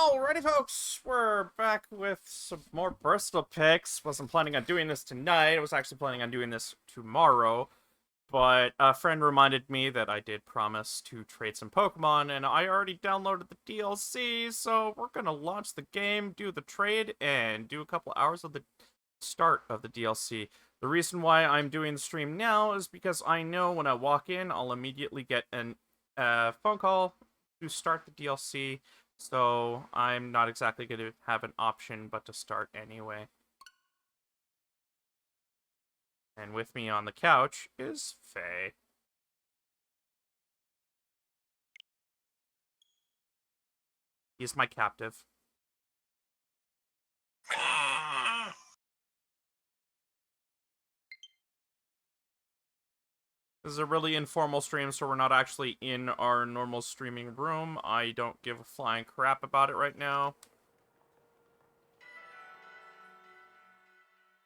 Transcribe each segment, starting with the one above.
Alrighty, folks, we're back with some more personal picks. Wasn't planning on doing this tonight. I was actually planning on doing this tomorrow, but a friend reminded me that I did promise to trade some Pokemon, and I already downloaded the DLC, so we're gonna launch the game, do the trade, and do a couple hours of the start of the DLC. The reason why I'm doing the stream now is because I know when I walk in, I'll immediately get an phone call to start the DLC. So I'm not exactly going to have an option but to start anyway. And with me on the couch is Faye. He's my captive. This is a really informal stream, so we're not actually in our normal streaming room. I don't give a flying crap about it right now.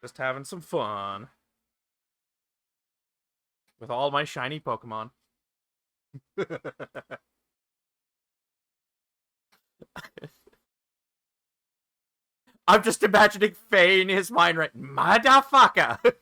Just having some fun. With all my shiny Pokemon. I'm just imagining Faye in his mind right, motherfucker!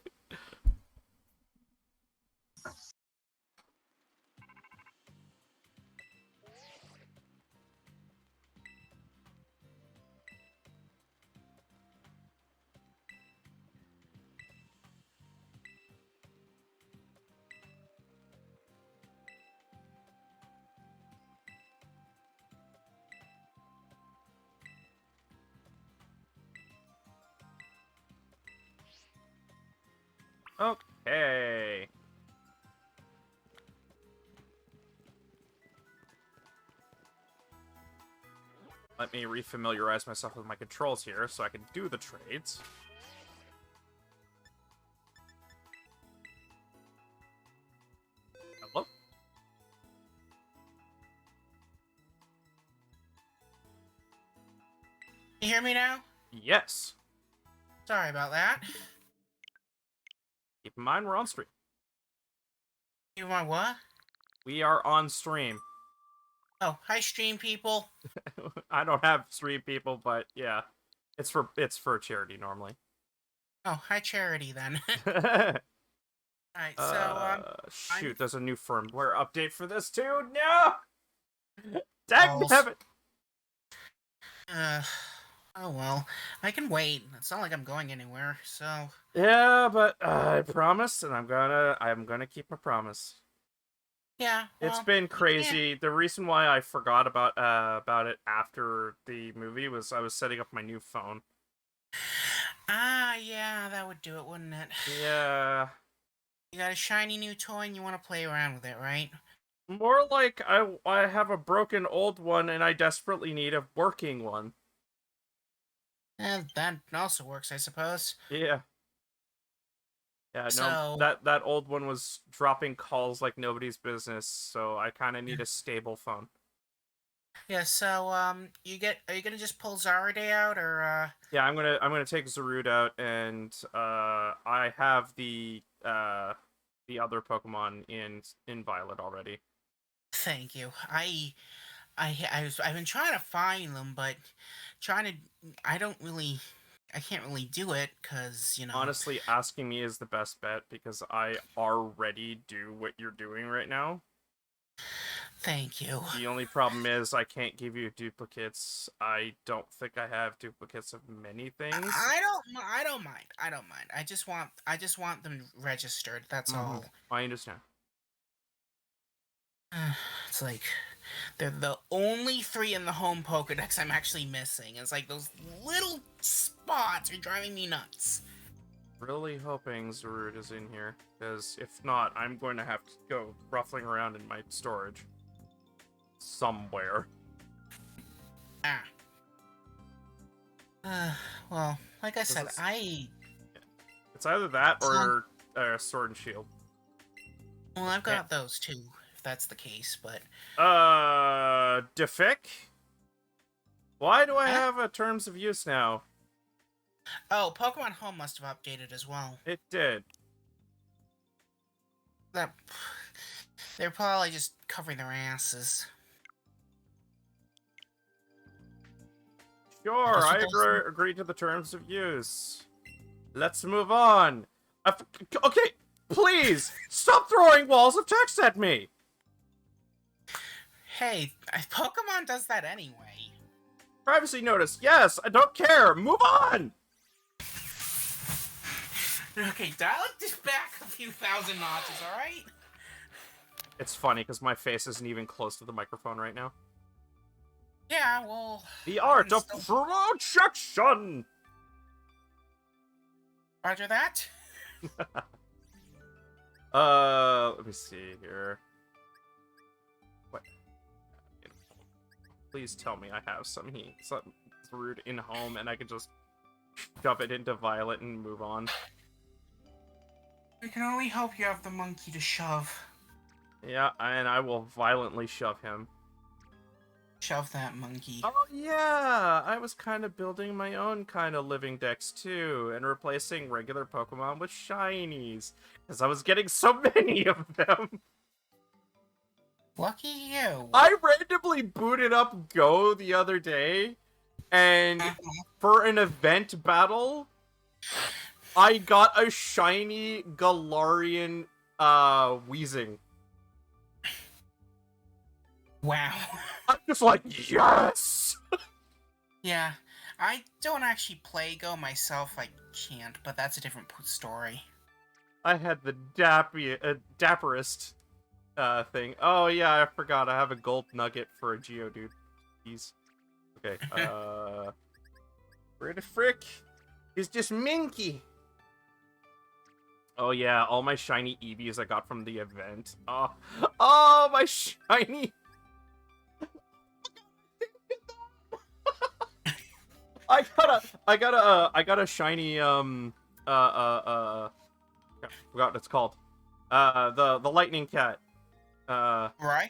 Okay. Let me refamiliarize myself with my controls here so I can do the trades. Hello? You hear me now? Yes. Sorry about that. Keep in mind we're on stream. You want what? We are on stream. Oh, hi stream people. I don't have stream people, but yeah. It's for charity normally. Oh, hi Charity then. Alright, shoot, there's a new firmware update for this too. No! Dagnabbit! Oh well. I can wait. It's not like I'm going anywhere, so. Yeah, but I promised, and I'm gonna keep my promise. Yeah, well, it's been crazy. The reason why I forgot about it after the movie was I was setting up my new phone. Ah, yeah, that would do it, wouldn't it? Yeah. You got a shiny new toy and you want to play around with it, right? More like I have a broken old one and I desperately need a working one. That also works, I suppose. Yeah. Yeah, so, no, that old one was dropping calls like nobody's business, so I kind of need a stable phone. Yeah, so, are you gonna just pull Zaraday out, or, Yeah, I'm gonna take Zarude out, and, I have the other Pokemon in Violet already. Thank you. I've been trying to find them, but I can't really do it, because, you know. Honestly, asking me is the best bet, because I already do what you're doing right now. Thank you. The only problem is I can't give you duplicates. I don't think I have duplicates of many things. I don't mind. I just want them registered. That's all. I understand. It's like they're the only 3 in the home Pokedex I'm actually missing. It's like those little spots are driving me nuts. Really hoping Zarude is in here, because if not, I'm going to have to go ruffling around in my storage. Somewhere. Well, like I said, It's either that or Sword and Shield. Well, I've got those too, if that's the case, but... Defic? Why do I have a terms of use now? Oh, Pokemon Home must have updated as well. It did. They're probably just covering their asses. Sure, guess I what those- agree to the terms of use. Let's move on. Okay, please stop throwing walls of text at me. Hey, Pokemon does that anyway. Privacy notice. Yes, I don't care. Move on. Okay, dial it just back a few thousand notches, alright? It's funny because my face isn't even close to the microphone right now. Yeah, well... The I art can of still- projection. Roger that. Let me see here. What? Please tell me I have some brewed in home and I can just shove it into Violet and move on. We can only hope you have the monkey to shove. Yeah, and I will violently shove him. Shove that monkey. Oh yeah, I was kind of building my own kind of living decks too, and replacing regular Pokemon with shinies, because I was getting so many of them. Lucky you. I randomly booted up Go the other day, and for an event battle, I got a shiny Galarian Weezing. Wow. I'm just like, yes! Yeah, I don't actually play Go myself, I can't, but that's a different story. I had the dapperest thing. Oh yeah, I forgot. I have a gold nugget for a Geodude. Jeez. Okay. Where the frick? It's just Minky. Oh yeah, all my shiny Eevees I got from the event. Oh, my shiny. I got a shiny forgot what it's called. The lightning cat. Raikou?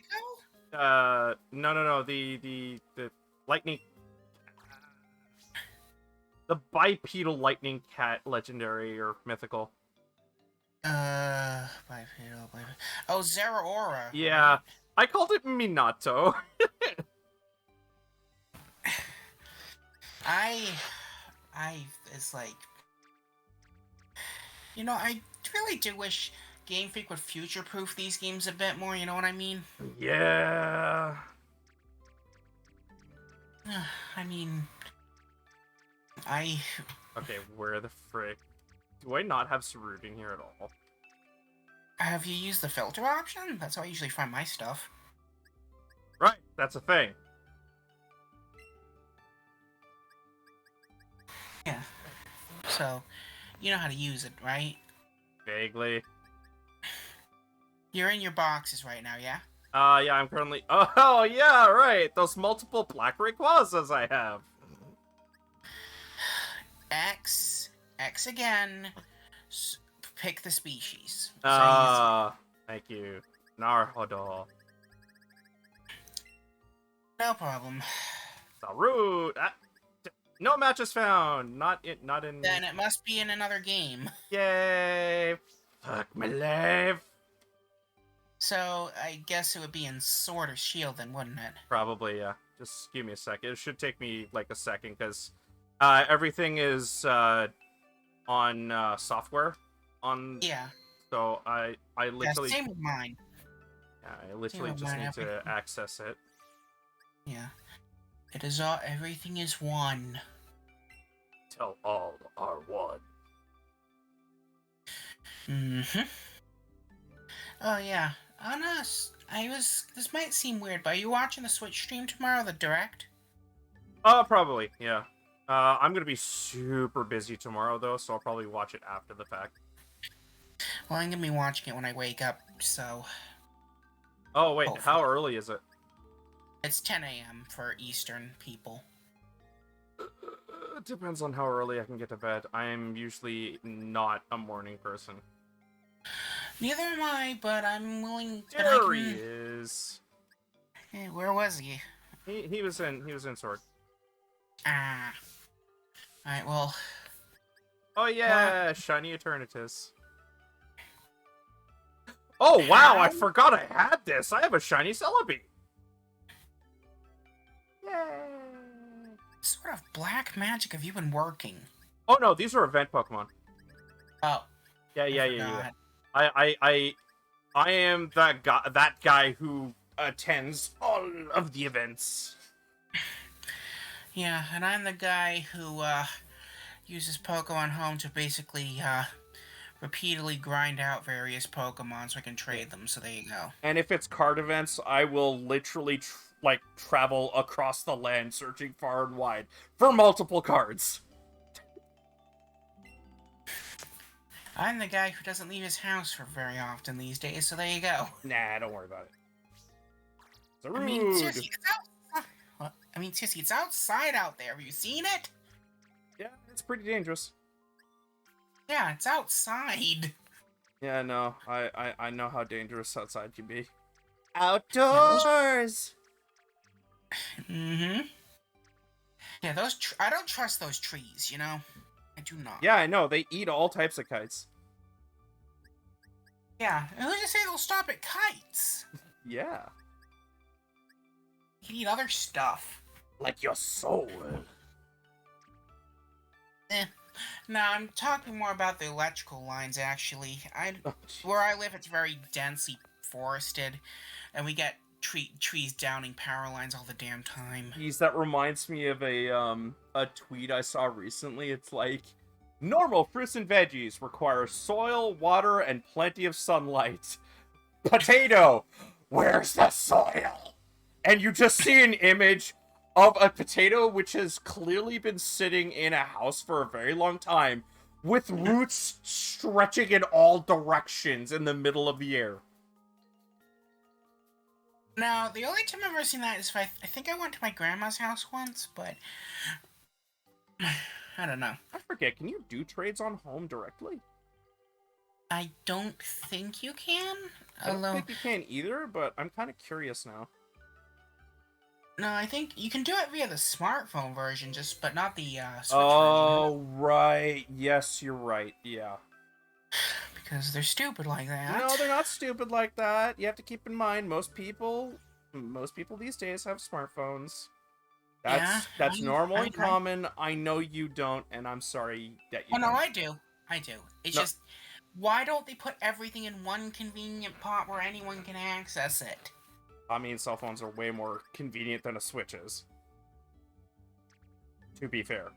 No, the lightning, the bipedal lightning cat, legendary or mythical. Bipedal. Oh, Zeraora. Yeah, Right? I called it Minato. It's like, I really do wish Game Freak would future-proof these games a bit more, you know what I mean? Yeah. I mean, Okay, where the frick? Do I not have Sarudin here at all? have you used the filter option? That's how I usually find my stuff. Right, that's a thing. Yeah. So, you know how to use it, right? Vaguely. You're in your boxes right now, yeah? Yeah, I'm currently. Oh, yeah, right. Those multiple Black Rayquazas I have. X again. Pick the species. Thank you. Naruhodo. No problem. Sarut. No matches found. Not in. Then it must be in another game. Yay! Fuck my life. So, I guess it would be in Sword or Shield then, wouldn't it? Probably, yeah. Just give me a second. It should take me like a second because everything is on software. Yeah. So I literally. Yeah, same with mine. Yeah, I literally with just mine, need to everything. access it. Yeah. It is all, everything is one. Till all are one. Mm-hmm. Oh, yeah. On us, this might seem weird, but are you watching the Switch stream tomorrow, the Direct? Probably, yeah. I'm gonna be super busy tomorrow though, so I'll probably watch it after the fact. Well, I'm gonna be watching it when I wake up, so... Oh wait, Hopefully. how early is it? It's 10 a.m. for Eastern people. It depends on how early I can get to bed. I am usually not a morning person. Neither am I, but I'm willing... There he is. Hey, where was he? He was in Sword. Ah. Alright, well... Oh yeah, shiny Eternatus. Oh wow, I forgot I had this. I have a shiny Celebi. Yay! sort of black magic have you been working? Oh no, these are event Pokemon. Oh, Yeah, I yeah, yeah, yeah. forgot. I am that guy who attends all of the events. Yeah, and I'm the guy who uses Pokemon Home to basically repeatedly grind out various Pokemon so I can Yeah. trade them. So there you go. And if it's card events, I will literally like travel across the land searching far and wide for multiple cards. I'm the guy who doesn't leave his house for very often these days. So there you go. Nah, don't worry about it. It's I mean, rude. seriously, it's outside. I mean, seriously, it's outside out there. Have you seen it? Yeah, it's pretty dangerous. Yeah, it's outside. Yeah, no, I know how dangerous outside can be. Yeah, Outdoors. mm-hmm. Yeah, I don't trust those trees, you know? I do not. Yeah, I know. They eat all types of kites. Yeah, and who's to say they'll stop at kites? Yeah. You eat other stuff. Like your soul. No, I'm talking more about the electrical lines, actually. Oh, Where I live, it's very densely forested, and we get trees downing power lines all the damn time. Jeez, that reminds me of a tweet I saw recently. It's like, normal fruits and veggies require soil, water, and plenty of sunlight. Potato, where's the soil? And you just see an image of a potato which has clearly been sitting in a house for a very long time, with roots stretching in all directions in the middle of the air. Now, the only time I've ever seen that is if I think I went to my grandma's house once, but I don't know. I forget, can you do trades on home directly? I don't think you can. I don't think you can either, but I'm kind of curious now. No, I think you can do it via the smartphone version, but not the Switch version. Oh, right. Yes, you're right. Yeah. Because they're stupid like that. No, they're not stupid like that. You have to keep in mind, most people these days have smartphones. That's normal and common. I know you don't, and I'm sorry that you don't. No, I do. It's just, why don't they put everything in one convenient pot where anyone can access it? I mean, cell phones are way more convenient than a Switch is. To be fair.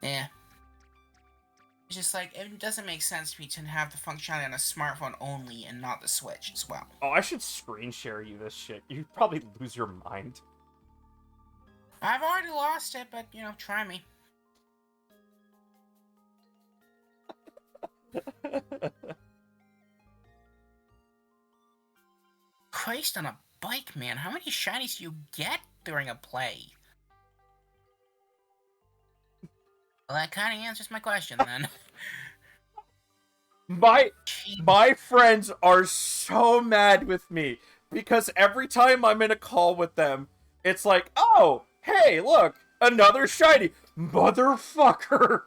Yeah. It's just like, it doesn't make sense to me to have the functionality on a smartphone only and not the Switch as well. Oh, I should screen share you this shit. You'd probably lose your mind. I've already lost it, but, you know, try me. Christ on a bike, man. How many shinies do you get during a play? Well, that kind of answers my question, then. My friends are so mad with me because every time I'm in a call with them, it's like, oh, hey, look, another shiny. Motherfucker.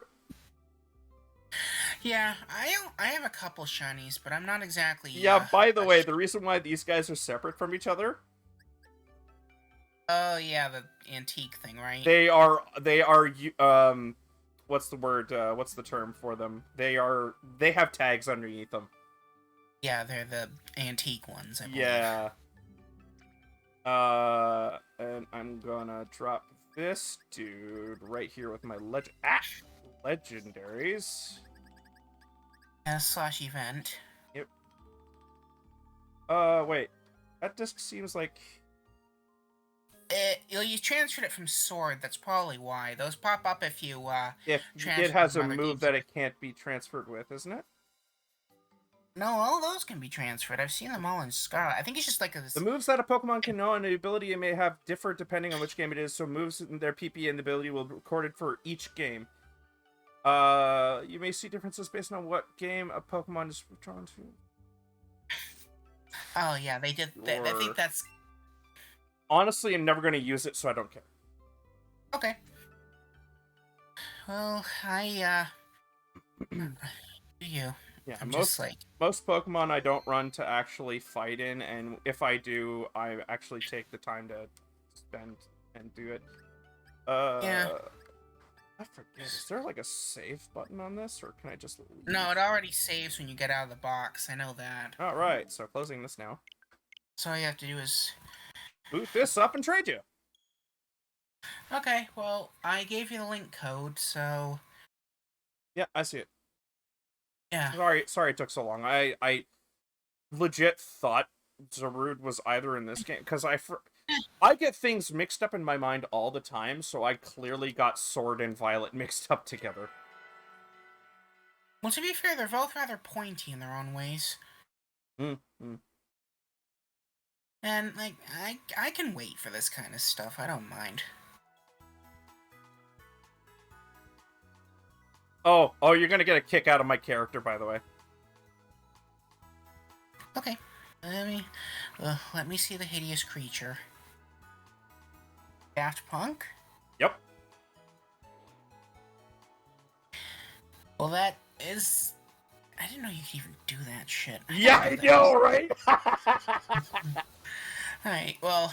Yeah, I have a couple shinies, but I'm not exactly... Yeah, by the way, the reason why these guys are separate from each other... Oh, yeah, the antique thing, right? They are, what's the word, what's the term for them? They have tags underneath them. Yeah, they're the antique ones, I believe. Yeah. And I'm gonna drop this dude right here with my legendaries. / event. Yep. Wait. That disc seems like... You transferred it from Sword, that's probably why. Those pop up if you, If it has a move that it can't be transferred with, isn't it? No, all those can be transferred. I've seen them all in Scarlet. I think it's just like a... The moves that a Pokemon can know and the ability it may have differ depending on which game it is, so moves in their PP and ability will be recorded for each game. You may see differences based on what game a Pokemon is drawn to. Oh, yeah, they did. I think that's... Honestly, I'm never going to use it, so I don't care. Okay. Well, do you? Yeah, I'm most Pokemon I don't run to actually fight in, and if I do, I actually take the time to spend and do it. Yeah. I forget. Is there like a save button on this, or can I just leave? No, it already saves when you get out of the box. I know that. All right, so closing this now. So all you have to do is... Boot this up and trade you. Okay, well, I gave you the link code, so... Yeah, I see it. Yeah. Sorry it took so long. I legit thought Zarude was either in this game because I get things mixed up in my mind all the time, so I clearly got Sword and Violet mixed up together. Well, to be fair, they're both rather pointy in their own ways. Mm. And, like, I can wait for this kind of stuff. I don't mind. Oh, you're gonna get a kick out of my character, by the way. Okay. Let me see the hideous creature. Daft Punk? Yep. Well, that is... I didn't know you could even do that shit. Yeah, I know, right? Alright, well...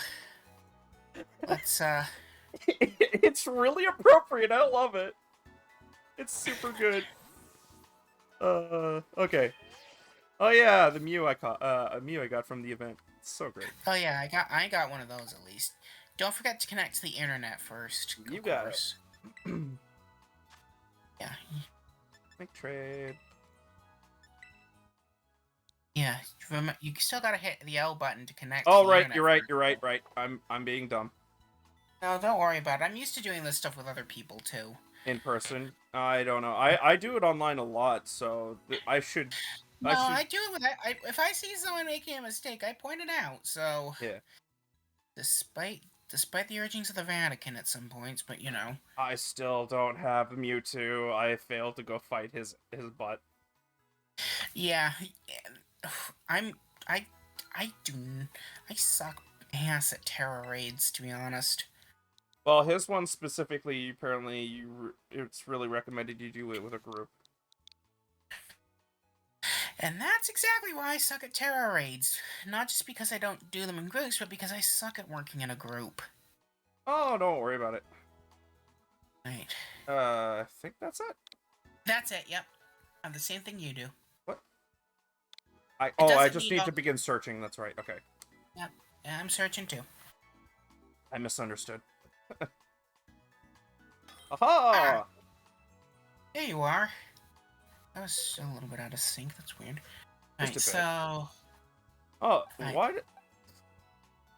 Let's, It's really appropriate. I love it. It's super good. Okay. Oh yeah, the Mew I caught. A Mew I got from the event. It's so great. Oh yeah, I got one of those at least. Don't forget to connect to the internet first. You got it. Yeah. Make trade. Yeah. You still gotta hit the L button to connect. Oh to the right, internet you're first. right. I'm being dumb. No, don't worry about it. I'm used to doing this stuff with other people too. In person, I don't know. I do it online a lot, so I should. No, I do it with if I see someone making a mistake, I point it out. So Yeah. Despite the urgings of the Vatican at some points, but you know. I still don't have Mewtwo. I failed to go fight his butt. Yeah, I suck ass at terror raids, to be honest. Well, his one specifically, apparently, it's really recommended you do it with a group. And that's exactly why I suck at terror raids. Not just because I don't do them in groups, but because I suck at working in a group. Oh, don't worry about it. Right. I think that's it. That's it, yep. I have the same thing you do. What? I just need to begin searching. That's right. Okay. Yep. Yeah, I'm searching too. I misunderstood. Aha! There you are. That was a little bit out of sync. That's weird. Alright, so... Oh, what?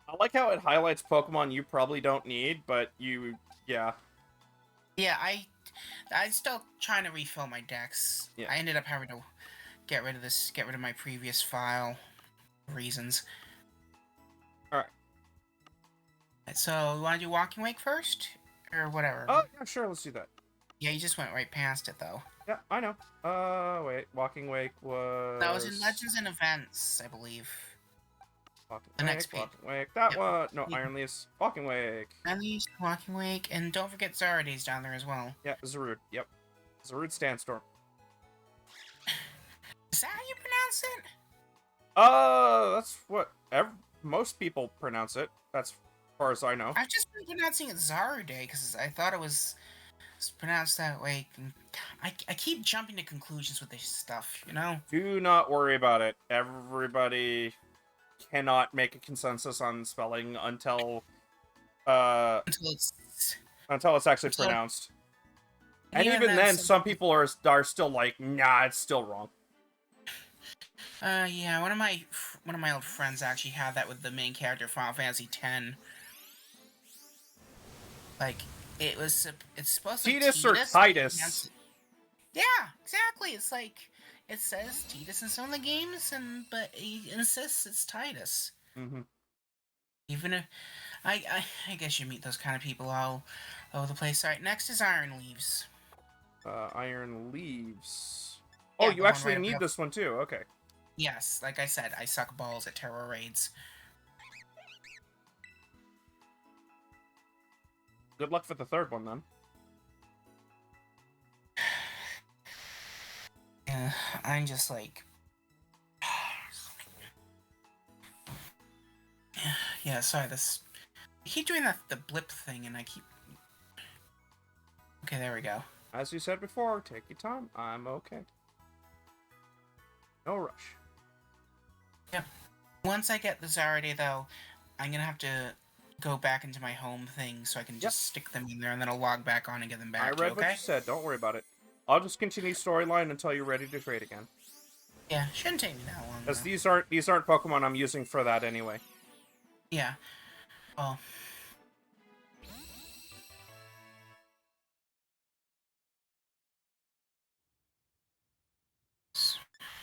I like how it highlights Pokemon you probably don't need, but yeah. Yeah, I'm still trying to refill my decks. Yeah. I ended up having to get rid of my previous file reasons. Alright. So, you want to do Walking Wake first? Or whatever? Oh, yeah, sure, let's do that. Yeah, you just went right past it, though. Yeah, I know. Wait, Walking Wake was... That was in Legends and Events, I believe. Walking The Wake, next page. Walking Wake, that Yep. one... No, Iron Leafs, Walking Wake. Iron Leafs, Walking Wake, and don't forget Zarda's down there as well. Yeah, Zarude, yep. Zarude Sandstorm. Is that how you pronounce it? That's what most people pronounce it. That's as far as I know. I've just been pronouncing it Zarde, because I thought it was pronounced that way. I keep jumping to conclusions with this stuff, you know? Do not worry about it. Everybody cannot make a consensus on spelling until it's actually pronounced. And even then, some people are still like, nah, it's still wrong. Yeah, one of my old friends actually had that with the main character of Final Fantasy X. Like, it's supposed to be Titus or Titus. Yeah, exactly. It's like, it says Titus in some of the games, but he insists it's Titus. Mm-hmm. Even if, I guess you meet those kind of people all over the place. Alright, next is Iron Leaves. Iron Leaves. Yeah, Oh, you actually need this one too, okay. Yes, like I said, I suck balls at terror raids. Good luck for the third one, then. Yeah, I'm just like... Yeah, sorry, I keep doing the blip thing, and I keep... Okay, there we go. As you said before, take your time. I'm okay. No rush. Yep. Once I get the Zardy, though, I'm gonna have to go back into my home thing so I can just stick them in there, and then I'll log back on and get them back I to you, read what okay? you said. Don't worry about it. I'll just continue storyline until you're ready to trade again. Yeah, shouldn't take me that long, Because though. these aren't Pokemon I'm using for that anyway. Yeah. Well...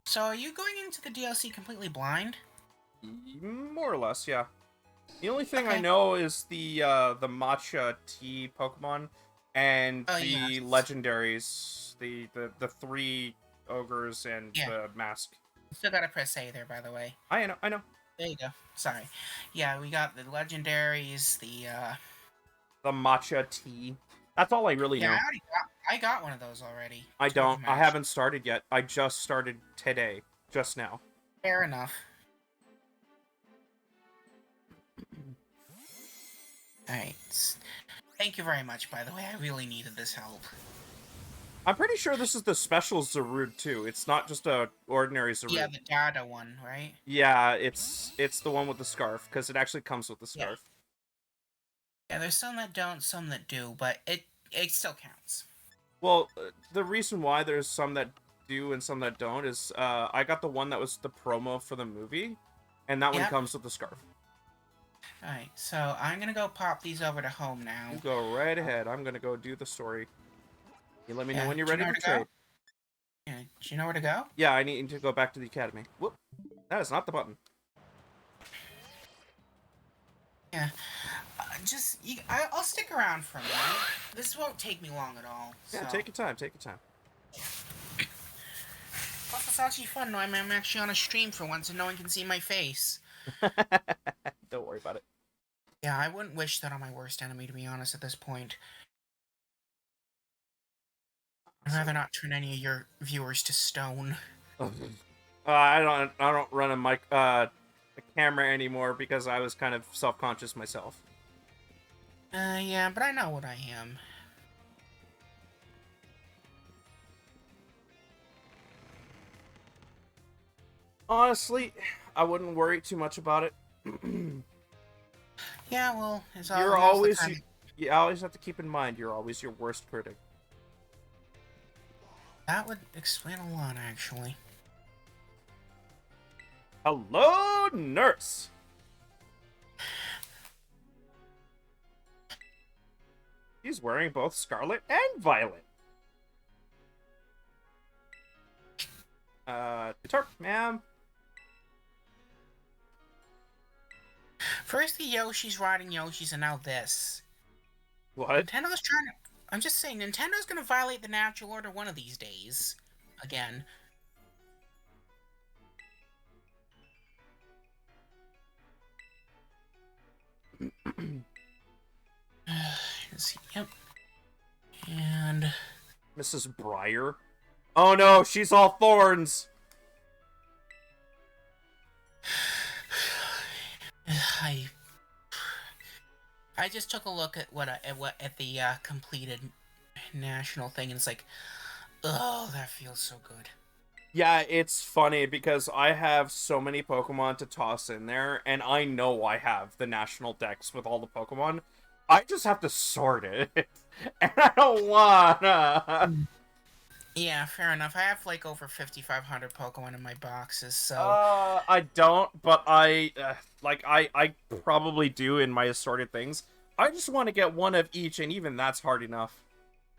So, are you going into the DLC completely blind? More or less, yeah. The only thing I Okay. know is the Matcha Tea Pokemon and Oh, the yes. legendaries, the three ogres and Yeah. the mask. Still gotta press A there, by the way. I know, I know. There you go. Sorry. Yeah, we got the legendaries, The Matcha Tea. That's all I really Yeah, know. I got one of those already. I Two of don't. them, I actually. haven't started yet. I just started today, just now. Fair enough. Alright. Thank you very much, by the way. I really needed this help. I'm pretty sure this is the special Zarude too. It's not just a ordinary Zarude. Yeah, the Dada one, right? Yeah, it's the one with the scarf because it actually comes with the Yeah. scarf. Yeah, there's some that don't, some that do, but it still counts. Well, the reason why there's some that do and some that don't is I got the one that was the promo for the movie, and that one Yep. comes with the scarf. Alright, so I'm gonna go pop these over to home now. You go right ahead. I'm gonna go do the story. You let me know Yeah, when you're do you ready know to where to trade. go? Yeah, do you know where to go? Yeah, I need to go back to the academy. Whoop. That is not the button. Yeah. I'll stick around for a minute. This won't take me long at all. Yeah, So. take your time. Take your time. Plus, it's actually fun knowing I'm actually on a stream for once and no one can see my face. Don't worry about it. Yeah, I wouldn't wish that on my worst enemy, to be honest, at this point. I'd rather not turn any of your viewers to stone. I don't run a camera anymore because I was kind of self-conscious myself. Yeah, but I know what I am. Honestly, I wouldn't worry too much about it. Yeah, well, it's all. You're always you always have to keep in mind you're always your worst critic. That would explain a lot, actually. Hello, nurse. She's wearing both scarlet and violet. Guitar, ma'am. First the Yoshi's riding Yoshi's, and now this. What? Nintendo's trying to... I'm just saying, Nintendo's gonna violate the natural order one of these days. Again. Let's see, yep. And... Mrs. Breyer? Oh no, she's all thorns! I just took a look at at the completed national thing, and it's like, oh, that feels so good. Yeah, it's funny because I have so many Pokemon to toss in there, and I know I have the national dex with all the Pokemon. I just have to sort it, and I don't wanna. Yeah, fair enough. I have like over 5,500 Pokemon in my boxes, so... I don't, but I probably do in my assorted things. I just want to get one of each, and even that's hard enough.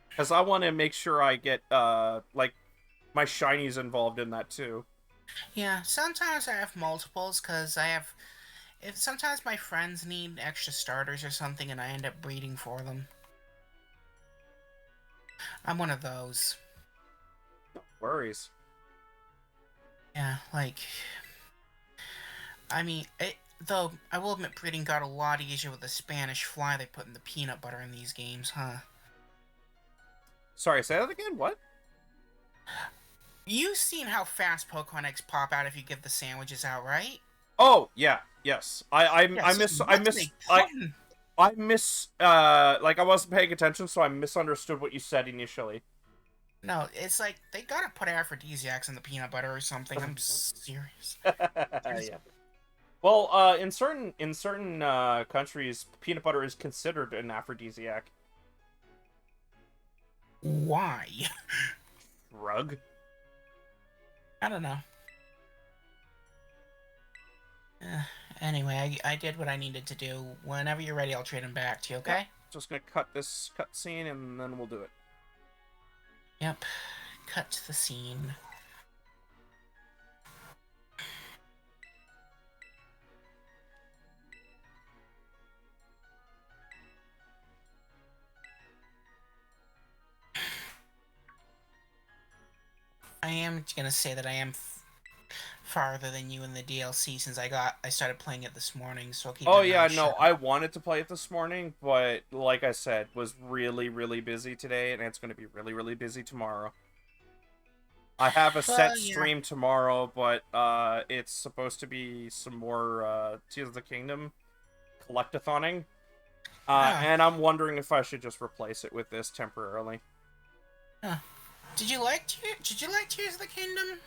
Because I want to make sure I get, like, my shinies involved in that, too. Yeah, sometimes I have multiples, because I have... sometimes my friends need extra starters or something, and I end up breeding for them. I'm one of those. No worries. Yeah, like... I mean, though, I will admit breeding got a lot easier with the Spanish fly they put in the peanut butter in these games, huh? Sorry, say that again? What? You've seen how fast Pokemon eggs pop out if you give the sandwiches out, right? Oh, yeah, yes. Yeah, so like I wasn't paying attention, so I misunderstood what you said initially. No, it's like they gotta put aphrodisiacs in the peanut butter or something. I'm serious. Yeah. Well, in certain countries, peanut butter is considered an aphrodisiac. Why? Drug. I don't know. Uh, anyway, I did what I needed to do. Whenever you're ready, I'll trade him back to you, Yep. okay? Just gonna cut this cutscene and then we'll do it. Yep. Cut the scene. I am gonna say that I am farther than you in the DLC since I started playing it this morning, so I'll keep Oh my yeah, mouth no, shut. I wanted to play it this morning, but like I said, was really, really busy today, and it's gonna be really, really busy tomorrow. I have a set Well, yeah. stream tomorrow, but it's supposed to be some more Tears of the Kingdom collectathoning. Oh. And I'm wondering if I should just replace it with this temporarily. Huh. Did you like Tears of the Kingdom?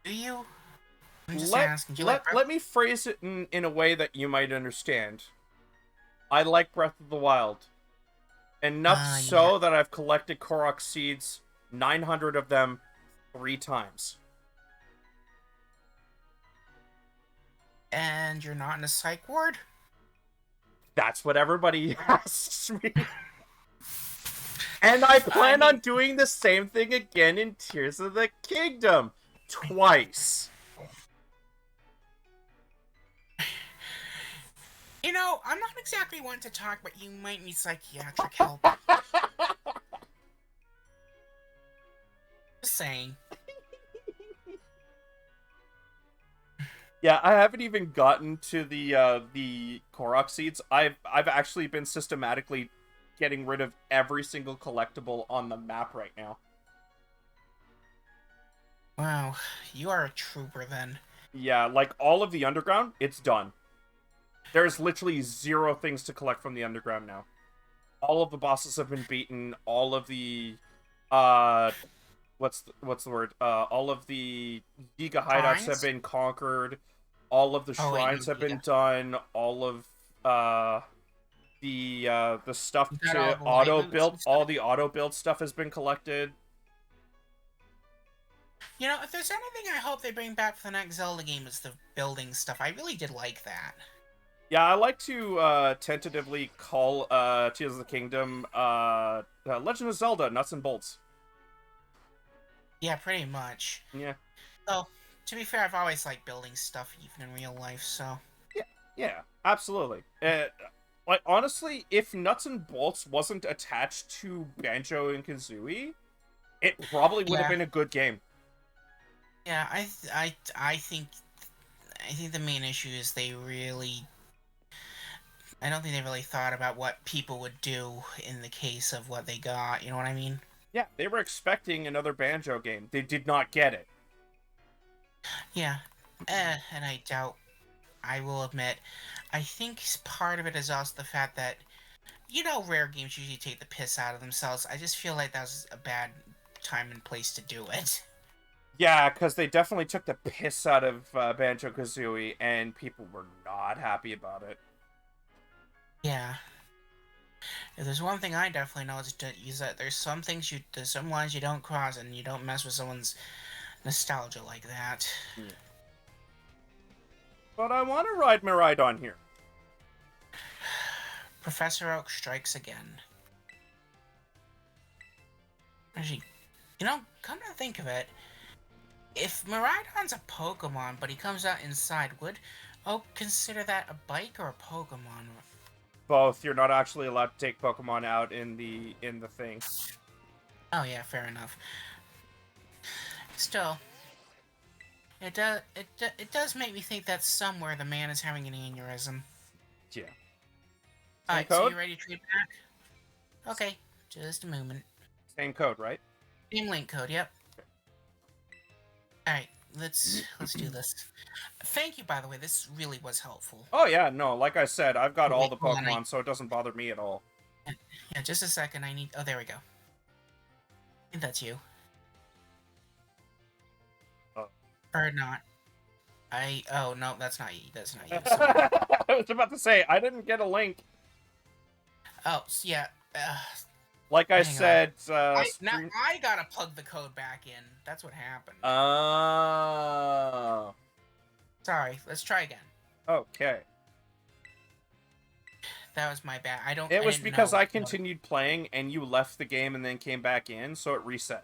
Do you? I'm just Let asking. Do you like let let me phrase it in a way that you might understand. I like Breath of the Wild. Enough Yeah. so that I've collected Korok seeds, 900 of them, 3 times. And you're not in a psych ward? That's what everybody asks me. And I I plan on mean, doing the same thing again in Tears of the Kingdom. Twice. you know, I'm not exactly one to talk, but you might need psychiatric help. Just saying. Yeah, I haven't even gotten to the Korok seeds. I've actually been systematically getting rid of every single collectible on the map right now. Wow, you are a trooper then. Yeah, like all of the underground, it's done. There's literally 0 things to collect from the underground now. All of the bosses have been beaten. All of the uh what's the word? All of the Giga hideouts have Shrines? been conquered. All of the Oh wait, shrines no, have you been done. All of the stuff got all to the light auto boots build, and all stuff. the auto build stuff has been collected. You know, if there's anything I hope they bring back for the next Zelda game is the building stuff. I really did like that. Yeah, I like to tentatively call Tears of the Kingdom Legend of Zelda Nuts and Bolts. Yeah, pretty much. Yeah. Though, to be fair, I've always liked building stuff, even in real life, so... Yeah, yeah, absolutely. Like honestly, if Nuts and Bolts wasn't attached to Banjo and Kazooie, it probably would have Yeah, been a good game. yeah, I think the main issue is they really... I don't think they really thought about what people would do in the case of what they got, you know what I mean? Yeah, they were expecting another Banjo game. They did not get it. Yeah, and I doubt... I will admit, I think part of it is also the fact that, you know, rare games usually take the piss out of themselves. I just feel like that was a bad time and place to do it. Yeah, because they definitely took the piss out of Banjo Kazooie, and people were not happy about it. Yeah. If there's one thing I definitely know is that there's some lines you don't cross, and you don't mess with someone's nostalgia like that. Yeah. But I want to ride my ride on here. Professor Oak strikes again. Actually, you know, come to think of it, if Miraidon's a Pokemon, but he comes out inside, would Oak consider that a bike or a Pokemon? Both. You're not actually allowed to take Pokemon out in the thing. Oh yeah, fair enough. Still, it does make me think that somewhere the man is having an aneurysm. Yeah. Same Alright, so code? you ready to trade back? Okay, just a moment. Same code, right? Same link code, yep. Alright, let's do this. Thank you, by the way. This really was helpful. Oh yeah, no, like I said, I've got Oh, all wait, the hold on. Pokemon, so it doesn't bother me at all. Yeah, just a second. I need. Oh, there we go. I think that's you. Oh. Or not. Oh no, that's not you. That's not you. Sorry. I was about to say, I didn't get a link. Oh, yeah. Like I Hang on. said, Now I gotta plug the code back in. That's what happened. Oh. Sorry. Let's try again. Okay. That was my bad. It I was didn't because know. I continued playing and you left the game and then came back in, so it reset.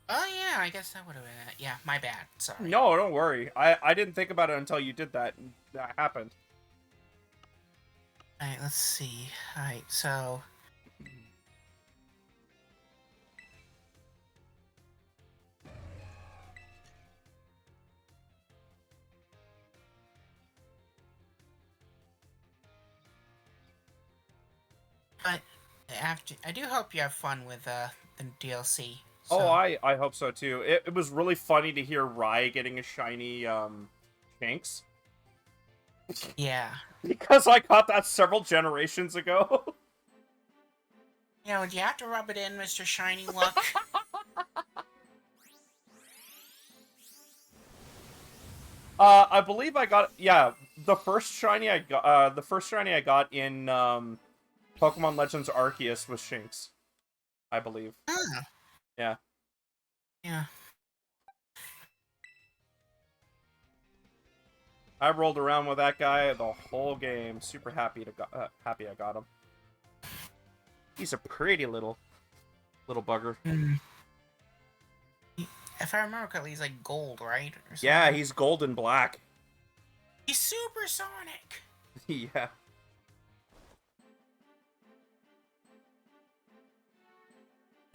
Oh yeah, I guess that would have been it. Yeah, my bad. Sorry. No, don't worry. I didn't think about it until you did that. And that happened. Alright, let's see. Alright, so. But after, I do hope you have fun with the DLC. So. Oh, I hope so too. It was really funny to hear Rai getting a shiny Shanks. Yeah. Because I got that several generations ago. You know, you have to rub it in, Mr. Shiny Luck. I believe I got, yeah, the first shiny I got in Pokemon Legends Arceus was Shinx, I believe. Ah. Yeah. Yeah. I rolled around with that guy the whole game. Super happy happy I got him. He's a pretty little bugger. Mm. If I remember correctly, he's like gold, right? Yeah, he's gold and black. He's supersonic. Yeah.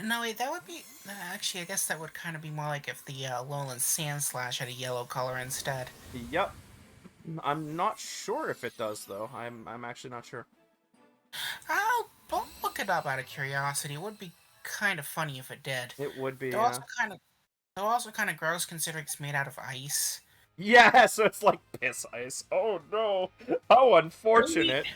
No, wait, that would be... actually, I guess that would kind of be more like if the Alolan Sandslash had a yellow color instead. Yep. I'm not sure if it does, though. I'm actually not sure. I'll look it up out of curiosity. It would be kind of funny if it did. It would be, Though also kind of gross considering it's made out of ice. Yeah, so it's like piss ice. Oh no. How unfortunate.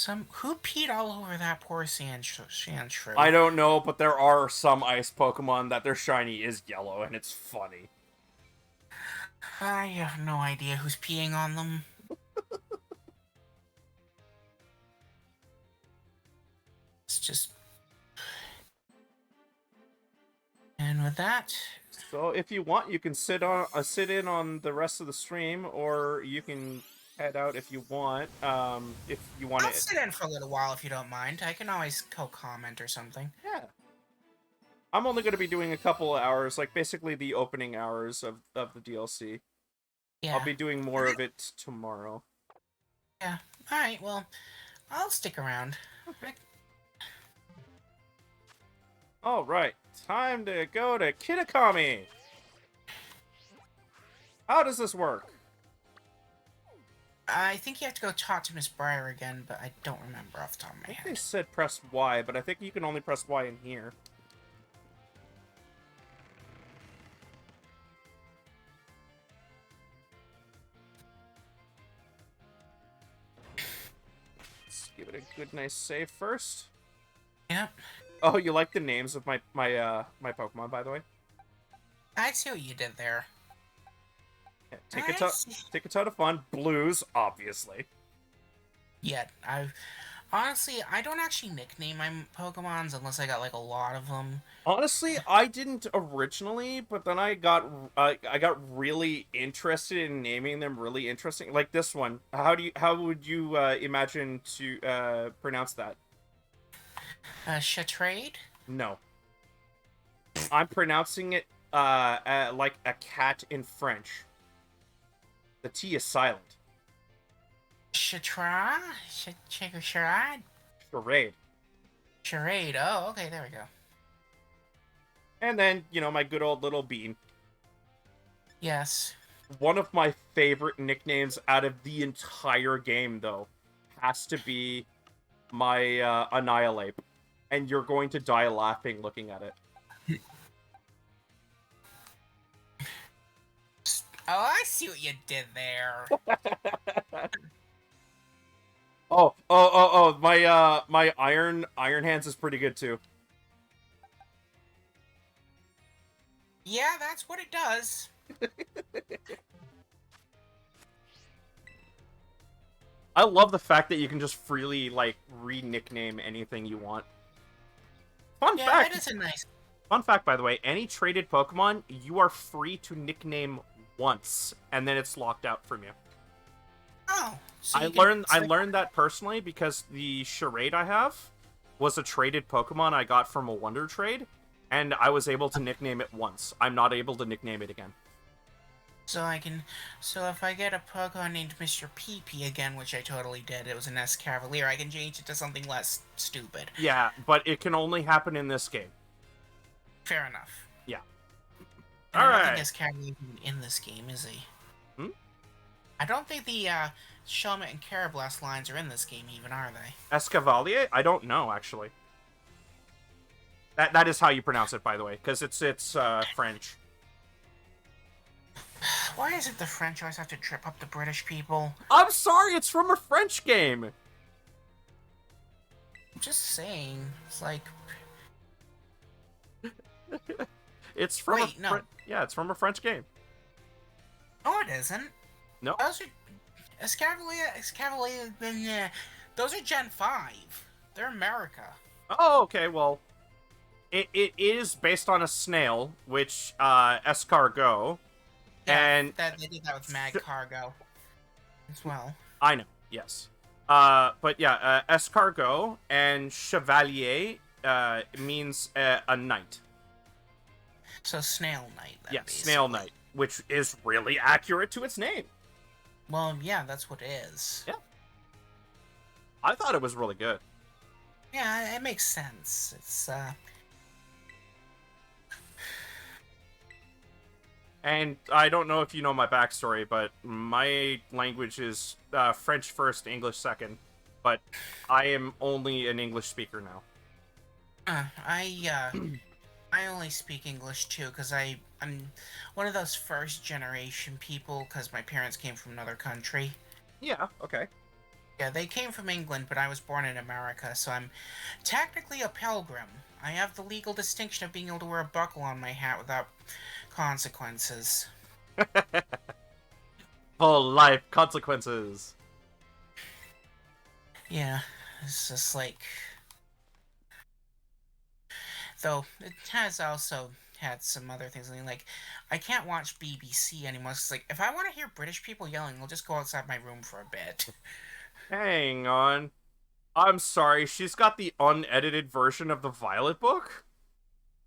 Who peed all over that poor Sandshrew? I don't know, but there are some ice Pokemon that their shiny is yellow, and it's funny. I have no idea who's peeing on them. It's just... And with that... So if you want, you can sit in on the rest of the stream, or you can head out if you want. If you want I'll to sit in for a little while if you don't mind. I can always co-comment or something. Yeah. I'm only going to be doing a couple of hours, like basically the opening hours of the DLC. Yeah. I'll be doing more of it tomorrow. Yeah. Alright, well, I'll stick around. Okay. Alright, time to go to Kitakami! How does this work? I think you have to go talk to Miss Briar again, but I don't remember off the top of my I think they head. said press Y, but I think you can only press Y in here. Let's give it a good, nice save first. Yep. Oh, you like the names of my Pokemon, by the way? I see what you did there. Yeah, take a ton of fun. Blues, obviously. Yeah, honestly, I don't actually nickname my Pokemons unless I got like a lot of them. Honestly, I didn't originally, but then I got really interested in naming them really interesting. Like this one. How would you imagine to pronounce that? Shatrade? No. I'm pronouncing it like a cat in French. The T is silent. Chatra? Charade? Charade. Charade. Oh, okay, there we go. And then, my good old little bean. Yes. One of my favorite nicknames out of the entire game, though, has to be my Annihilate. And you're going to die laughing looking at it. Oh, I see what you did there. My Iron Hands is pretty good too. Yeah, that's what it does. I love the fact that you can just freely like re-nickname anything you want. Fun Yeah, that fact, is a nice. Fun fact, by the way, any traded Pokemon, you are free to nickname once, and then it's locked out from you. Oh, so I you can. learned I learned that personally because the charade I have was a traded Pokemon I got from a Wonder Trade, and I was able to nickname it once. I'm not able to nickname it again. So I can. So if I get a Pokemon named Mr. PP again, which I totally did, it was an S Cavalier, I can change it to something less stupid. Yeah, but it can only happen in this game. Fair enough. Yeah. And All I don't think right. S Cavalier is in this game, is he? Hmm? I don't think the Shelmet and Carablast lines are in this game, even, are they? Escavalier? I don't know actually. That is how you pronounce it, by the way, because it's French. Why is it the French always have to trip up the British people? I'm sorry, it's from a French game. I'm just saying. It's like. It's from Wait, no. Yeah, it's from a French game. No, it isn't. No. Those are. Escavalier, yeah. Those are Gen 5. They're America. Oh, okay, well, it is based on a snail, which, escargot, Yeah, and... that they did that with Mad Cargo as well. I know, yes. But yeah, escargot and chevalier, means a knight. So Snail Knight, then, Yeah, basically. snail knight, which is really accurate to its name. Well, yeah, that's what it is. Yeah. I thought it was really good. Yeah, it makes sense. It's, And I don't know if you know my backstory, but my language is French first, English second. But I am only an English speaker now. I only speak English too, because I'm one of those first generation people, because my parents came from another country. Yeah, okay. Yeah, they came from England, but I was born in America, so I'm technically a pilgrim. I have the legal distinction of being able to wear a buckle on my hat without consequences. Full life consequences. Yeah, it's just like... Though, it has also had some other things. I mean, like, I can't watch BBC anymore. It's like, if I want to hear British people yelling, I'll just go outside my room for a bit. Hang on. I'm sorry, she's got the unedited version of the Violet book?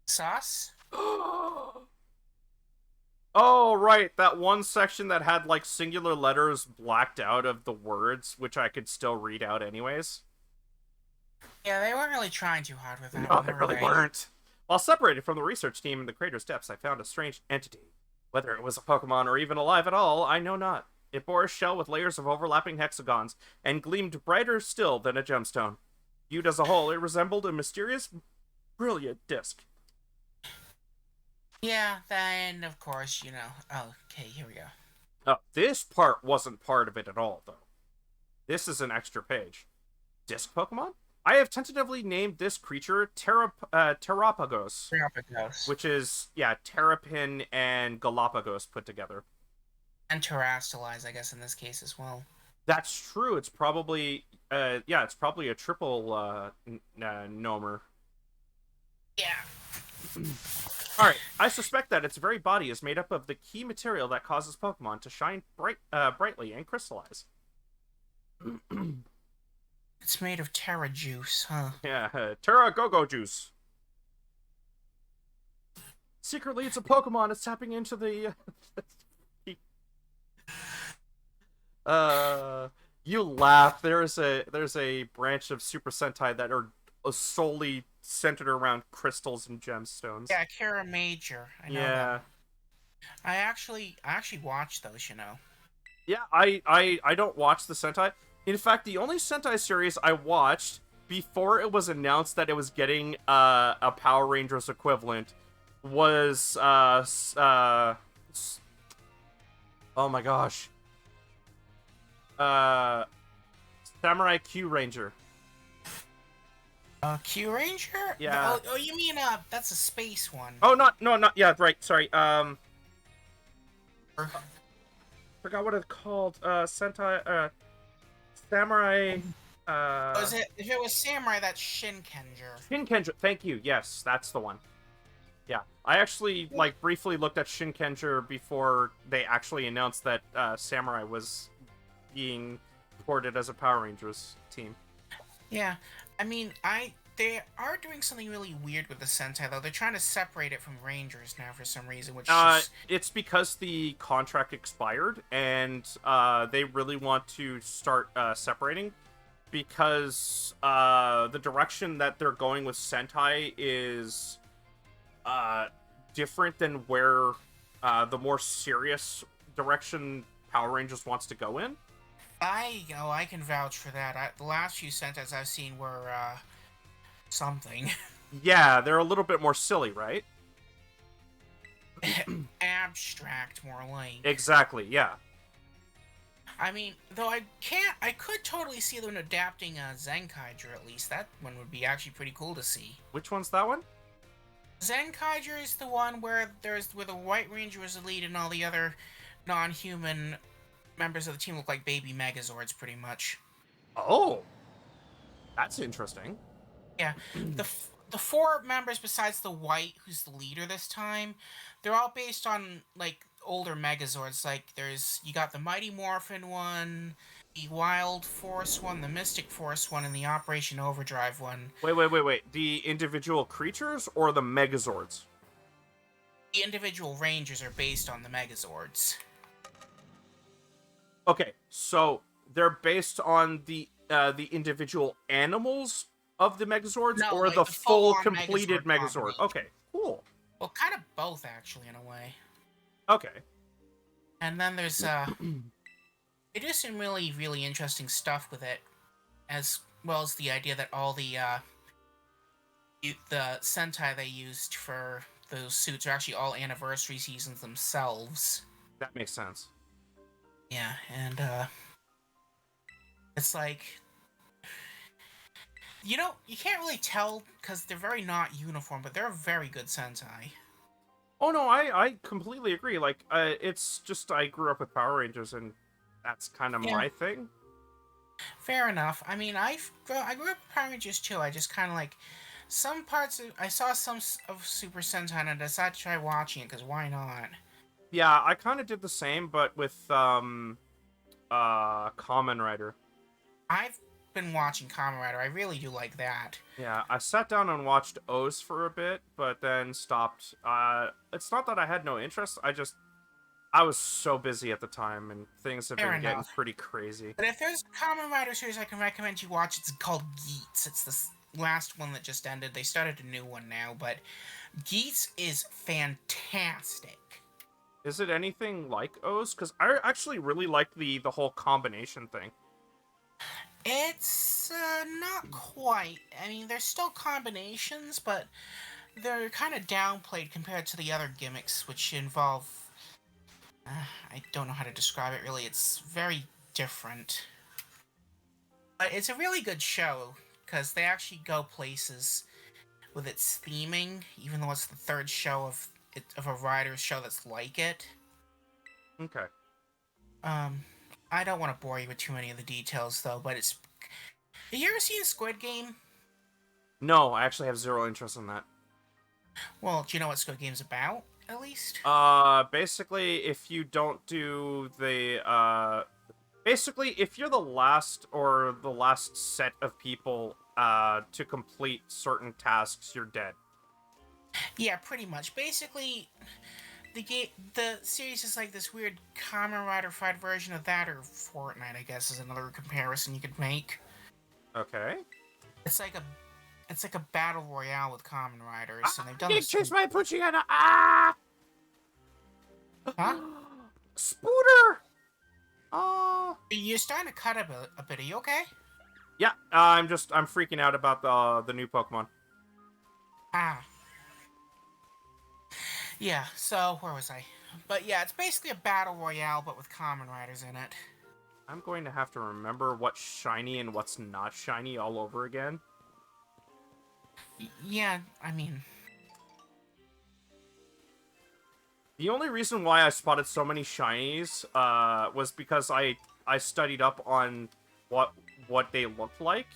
Sauce? Oh, right, that one section that had, like, singular letters blacked out of the words, which I could still read out anyways. Yeah, they weren't really trying too hard with that. No, they were really weren't. While separated from the research team in the crater's depths, I found a strange entity. Whether it was a Pokemon or even alive at all, I know not. It bore a shell with layers of overlapping hexagons, and gleamed brighter still than a gemstone. Viewed as a whole, it resembled a mysterious, brilliant disc. Yeah, then, of course, you know... Oh, okay, here we go. Oh, this part wasn't part of it at all, though. This is an extra page. Disc Pokemon? I have tentatively named this creature Terrapagos. Galapagos. Which is, yeah, Terrapin and Galapagos put together. And Terrastalize, I guess, in this case as well. That's true. It's probably, it's probably a triple Nomer. Yeah. Alright, I suspect that its very body is made up of the key material that causes Pokemon to shine brightly and crystallize. It's made of Terra Juice, huh? Yeah, Terra Go-Go Juice. Secretly, it's a Pokemon. It's tapping into the... You laugh. There's a branch of Super Sentai that are solely centered around crystals and gemstones. Yeah, Kara Major. I know that. I actually watched those, you know. Yeah, I don't watch the Sentai. In fact, the only Sentai series I watched before it was announced that it was getting a Power Rangers equivalent was Oh my gosh. Uh, Samurai Q Ranger. Q Ranger? Yeah. Oh, you mean that's a space one. Oh, not. Yeah, right. Sorry. Or- Forgot what it's called. Sentai. Samurai. Oh, is it? If it was Samurai, that's Shinkenger. Shinkenger. Thank you. Yes, that's the one. Yeah, I actually like briefly looked at Shinkenger before they actually announced that Samurai was being ported as a Power Rangers team. Yeah, I mean, they are doing something really weird with the Sentai though. They're trying to separate it from Rangers now for some reason, which just It's because the contract expired, and they really want to start separating because the direction that they're going with Sentai is different than where the more serious direction Power Rangers wants to go in. I can vouch for that. The last few Sentais I've seen were something Yeah, they're a little bit more silly, right? abstract, more like. Exactly, yeah. I mean, though I could totally see them adapting Zenkaiger at least. That one would be actually pretty cool to see. Which one's that one? Zenkaiger is the one where the White Ranger was the lead and all the other non-human members of the team look like baby Megazords, pretty much. Oh, that's interesting. Yeah, the four members besides the White, who's the leader this time, they're all based on like older Megazords. Like you got the Mighty Morphin one, the Wild Force one, the Mystic Force one, and the Operation Overdrive one. Wait. The individual creatures or the Megazords? The individual Rangers are based on the Megazords. Okay, so they're based on the individual animals of the Megazords, No, or like the the full full-on completed Megazord Megazord? combination. Okay, cool. Well, kind of both actually in a way. Okay. And then there's they do some really, really interesting stuff with it, as well as the idea that all the Sentai they used for those suits are actually all anniversary seasons themselves. That makes sense. Yeah, and it's like, you can't really tell because they're very not uniform, but they're a very good Sentai. Oh no, I completely agree. Like, it's just I grew up with Power Rangers, and that's kind of Yeah. my thing. Fair enough. I mean, I grew up with Power Rangers too. I just kind of like some parts. I saw some of Super Sentai and I decided to try watching it because why not? Yeah, I kind of did the same, but with Kamen Rider. I've been watching Kamen Rider. I really do like that. Yeah, I sat down and watched O's for a bit, but then stopped. It's not that I had no interest. I was so busy at the time, and things have Fair been getting enough. pretty crazy. But if there's a Kamen Rider series I can recommend you watch, it's called Geats. It's the last one that just ended. They started a new one now, but Geats is fantastic. Is it anything like O's? Because I actually really like the whole combination thing. It's not quite. I mean, there's still combinations, but they're kind of downplayed compared to the other gimmicks, which involve. I don't know how to describe it really. It's very different. But it's a really good show because they actually go places with its theming, even though it's the third show of a writer's show that's like it. Okay. I don't want to bore you with too many of the details though, but it's. Have you ever seen Squid Game? No, I actually have zero interest in that. Well, do you know what Squid Game's about, at least? Basically, if you don't do the, basically, if you're the last set of people, to complete certain tasks, you're dead. Yeah, pretty much. Basically, the series is like this weird Kamen Rider fight version of that, or Fortnite, I guess, is another comparison you could make. Okay. It's like a battle royale with Kamen Riders, and they've done Can't this. chase my Puchiana. Ah! Huh? Spooter! You're starting to cut a bit. Are you okay? Yeah, I'm freaking out about the new Pokemon. Ah. Yeah. So where was I? But yeah, it's basically a battle royale, but with common riders in it. I'm going to have to remember what's shiny and what's not shiny all over again. Yeah, I mean, The only reason why I spotted so many shinies was because I studied up on what they looked like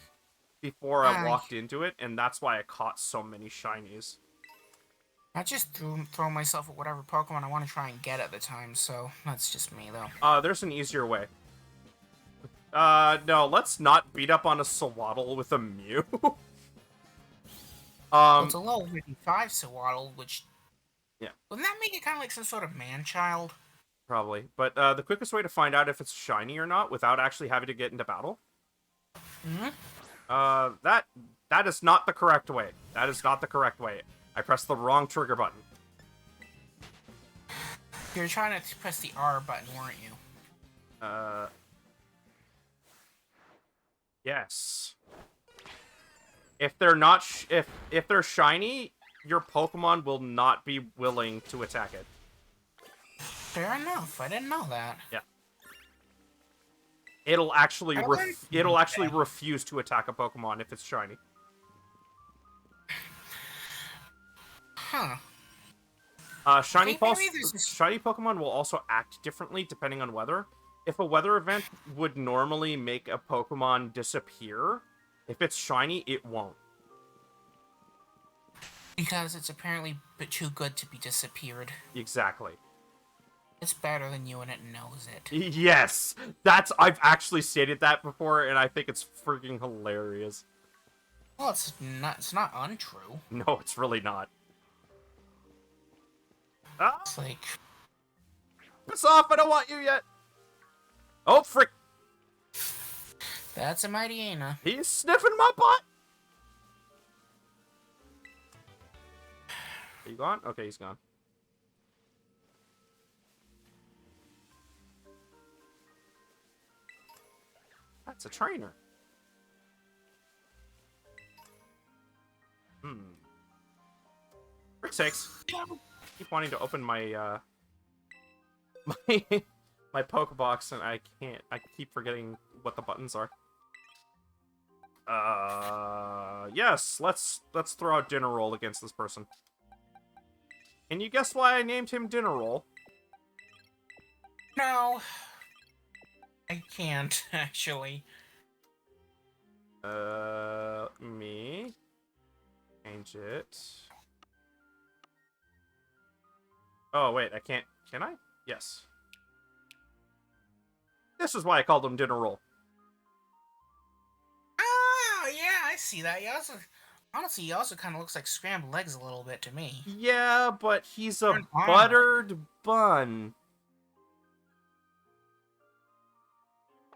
before I I walked into it, and that's why I caught so many shinies. I just throw myself at whatever Pokemon I want to try and get at the time, so that's just me though. There's an easier way. No, let's not beat up on a Sawaddle with a Mew. Well, it's a level 55 Sewaddle, which Yeah. wouldn't that make it kind of like some sort of man-child? Probably. But the quickest way to find out if it's shiny or not without actually having to get into battle, Hmm. that is not the correct way. That is not the correct way. I pressed the wrong trigger button. You were trying to press the R button, weren't you? Yes. If they're not if they're shiny, your Pokemon will not be willing to attack it. Fair enough. I didn't know that. Yeah. It'll actually I learned refuse to attack a Pokemon if it's shiny. Huh. Shiny Maybe there's this- shiny Pokemon will also act differently depending on weather. If a weather event would normally make a Pokemon disappear, if it's shiny, it won't. Because it's apparently too good to be disappeared. Exactly. It's better than you and it knows it. Yes! I've actually stated that before, and I think it's freaking hilarious. Well, it's not untrue. No, it's really not. Ah, It's like, piss off, I don't want you yet! Oh, frick! that's a mighty Ana. He's sniffing my butt! Are you gone? Okay, he's gone. That's a trainer. For sakes. I keep wanting to open my, my Pokebox, and I can't. I keep forgetting what the buttons are. Yes, let's throw out Dinner Roll against this person. Can you guess why I named him Dinner Roll? No. I can't, actually. Me. Change it. Oh, wait, I can't. Can I? Yes. This is why I called him Dinner Roll. Oh, yeah, I see that. Honestly, he also kind of looks like scrambled eggs a little bit to me. Yeah, but he's a An omelet. buttered bun.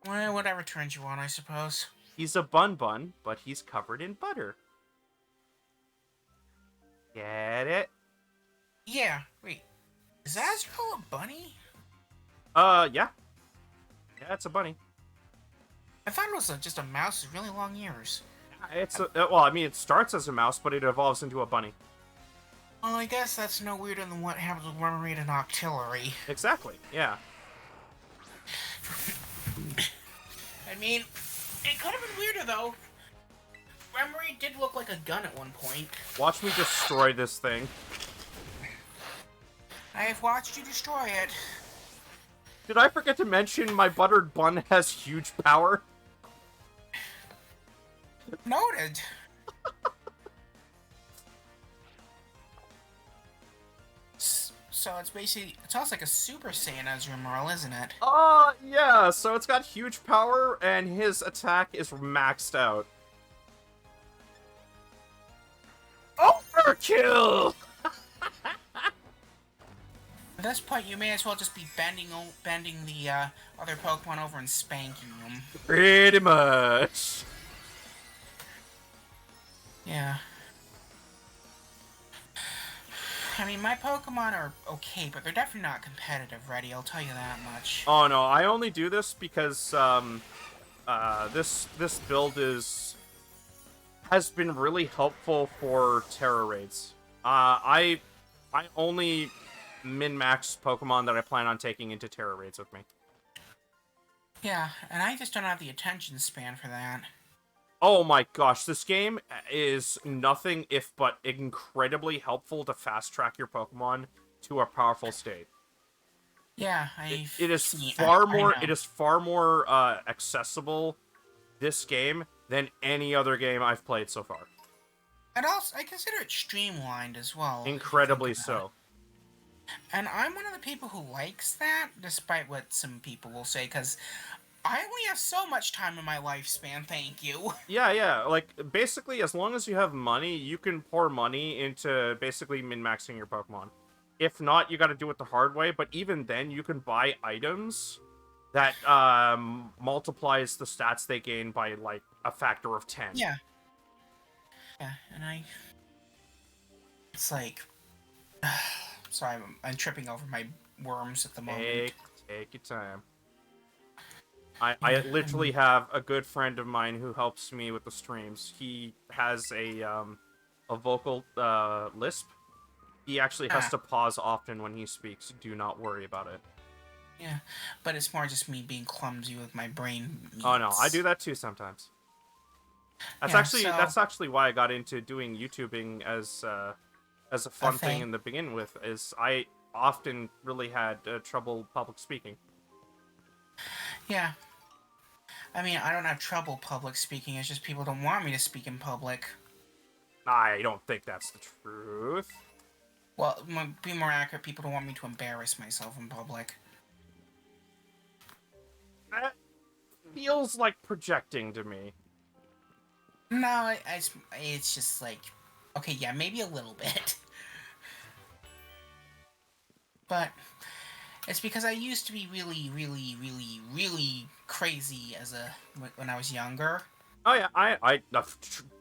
Well, whatever turns you on, I suppose. He's a bun, but he's covered in butter. Get it? Yeah, wait. Is Azrael a bunny? Yeah. Yeah, it's a bunny. I thought it was just a mouse with really long ears. It's well, I mean, it starts as a mouse, but it evolves into a bunny. Well, I guess that's no weirder than what happens with Wormarine and Octillery. Exactly, yeah. I mean, it could have been weirder, though. Wormarine did look like a gun at one point. Watch me destroy this thing. I have watched you destroy it. Did I forget to mention my buttered bun has huge power? Noted. So it's basically, it's almost like a Super Saiyan Azumarill, isn't it? Yeah, so it's got huge power, and his attack is maxed out. Overkill! At this point, you may as well just be bending the other Pokemon over and spanking them. Pretty much. Yeah. I mean, my Pokemon are okay, but they're definitely not competitive ready, I'll tell you that much. Oh no, I only do this because this build has been really helpful for Terra raids. I only min-max Pokemon that I plan on taking into Terra raids with me. Yeah, and I just don't have the attention span for that. Oh my gosh, this game is nothing if but incredibly helpful to fast-track your Pokemon to a powerful state. Yeah, It is I far more know. accessible, this game, than any other game I've played so far. And also, I consider it streamlined as well, if you think Incredibly about it. so. And I'm one of the people who likes that, despite what some people will say, because I only have so much time in my lifespan, thank you. Yeah. Like, basically, as long as you have money, you can pour money into basically min-maxing your Pokemon. If not, you gotta do it the hard way, but even then, you can buy items that multiplies the stats they gain by, like, a factor of 10. Yeah. Yeah, and it's like, sorry, I'm tripping over my worms at the moment. Take your time. I Yeah, literally have a good friend of mine who helps me with the streams. He has a vocal lisp. He actually has ah, to pause often when he speaks. Do not worry about it. yeah, but it's more just me being clumsy with my brain Oh no, I meats. do that too sometimes. Yeah, so That's actually why I got into doing YouTubing as a a fun thing thing. in the begin with. Is I often really had trouble public speaking. Yeah, I mean, I don't have trouble public speaking. It's just people don't want me to speak in public. I don't think that's the truth. Well, be more accurate, people don't want me to embarrass myself in public. That feels like projecting to me. No, it's just like, okay, yeah, maybe a little bit. But it's because I used to be really, really, really, really crazy when I was younger. Oh yeah,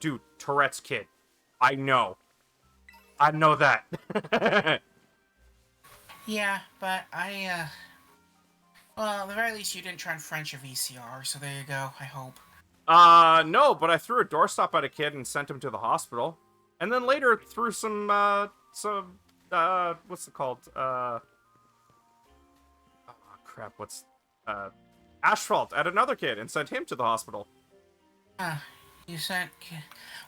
dude, Tourette's kid. I know. I know that. Yeah, but well, at the very least, you didn't try and French a VCR, so there you go. I hope. No, but I threw a doorstop at a kid and sent him to the hospital. And then later threw what's it called? Oh, crap, uh, asphalt at another kid and sent him to the hospital. Uh, you sent.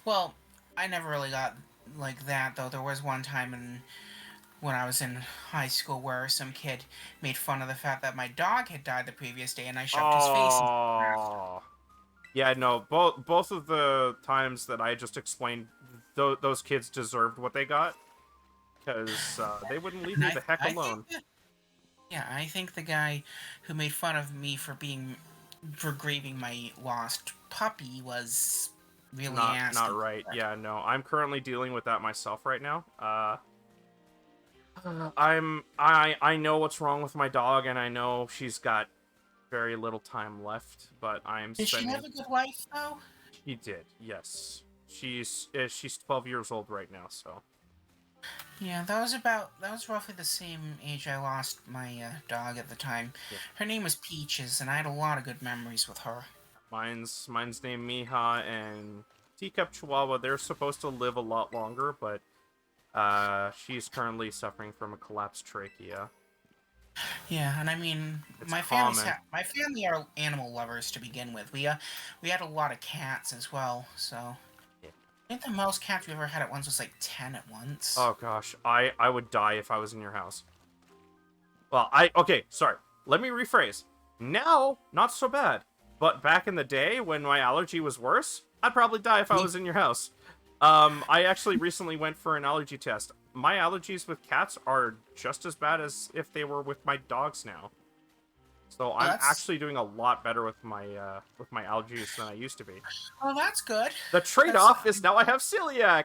Well, I never really got like that though. There was one time when I was in high school where some kid made fun of the fact that my dog had died the previous day, and I shoved his face in the bath. Oh. Yeah, no, both of the times that I just explained, those kids deserved what they got, because they wouldn't leave And me the heck I think alone. that, yeah, I think the guy who made fun of me for grieving my lost puppy was really Not nasty. right. Yeah, no, I'm currently dealing with that myself right now. I know what's wrong with my dog, and I know she's got very little time left, but I'm Did she spending. have a good life though? She did, yes. She's 12 years old right now, so. Yeah, that was roughly the same age I lost my dog at the time. Yeah. Her name was Peaches, and I had a lot of good memories with her. Mine's named Miha, and Teacup Chihuahua. They're supposed to live a lot longer, but she's currently suffering from a collapsed trachea. Yeah, and I mean, It's common. my family are animal lovers to begin with. We had a lot of cats as well, so Yeah. I think the most cats we ever had at once was like 10 at once. Oh gosh, I would die if I was in your house. Well, okay, sorry. Let me rephrase. Now, not so bad. But back in the day when my allergy was worse, I'd probably die if I was in your house. I actually recently went for an allergy test. My allergies with cats are just as bad as if they were with my dogs now. So I'm That's actually doing a lot better with my allergies than I used to be. Oh, that's good. The That's trade-off is now I have celiac.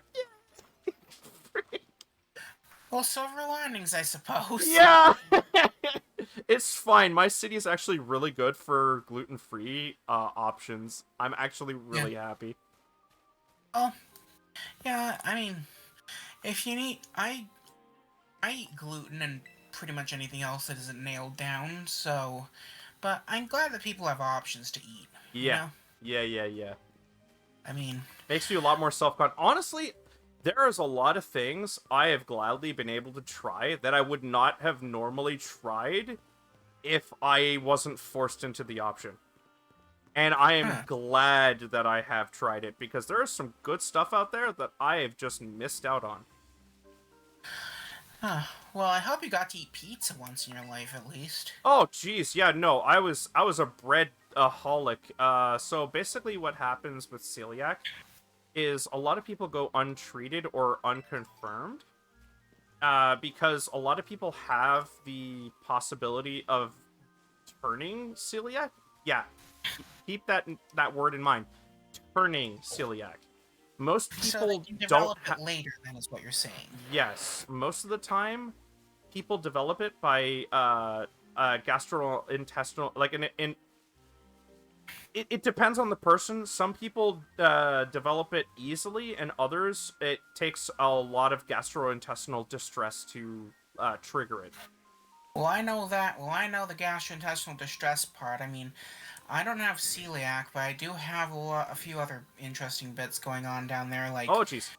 well, silver linings, I suppose. Yeah. It's fine. My city is actually really good for gluten-free options. I'm actually Yeah. really happy. Oh, yeah. I mean, if you need, I eat gluten and pretty much anything else that isn't nailed down. So, but I'm glad that people have options to eat. You Yeah. know, Yeah. I mean, Makes you a lot more self-con. Honestly, There is a lot of things I have gladly been able to try that I would not have normally tried if I wasn't forced into the option. And I am Huh. glad that I have tried it, because there is some good stuff out there that I have just missed out on. Huh. Well, I hope you got to eat pizza once in your life, at least. Oh, geez, yeah, no, I was a bread-aholic. So basically what happens with celiac is a lot of people go untreated or unconfirmed, because a lot of people have the possibility of turning celiac. Yeah, keep that word in mind. Turning celiac. Most So they people can don't develop have. it later, then, is what you're saying. Yes, most of the time, people develop it by gastrointestinal, like in it depends on the person. Some people develop it easily, and others it takes a lot of gastrointestinal distress to trigger it. Well, I know that. Well, I know the gastrointestinal distress part. I mean, I don't have celiac, but I do have a few other interesting bits going on down there. Oh, Like, jeez,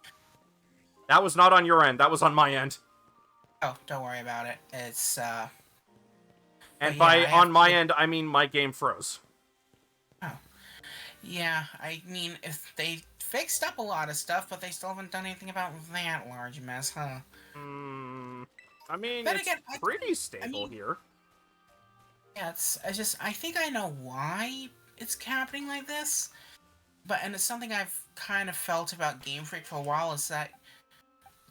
that was not on your end. That was on my end. oh, don't worry about it. It's but And yeah, by I have on my to. end, I mean my game froze. Oh, yeah. I mean, if they fixed up a lot of stuff, but they still haven't done anything about that large mess, huh? Mm, I mean, Then it's again, pretty I stable mean, here. yeah. I think I know why it's happening like this. But and it's something I've kind of felt about Game Freak for a while is that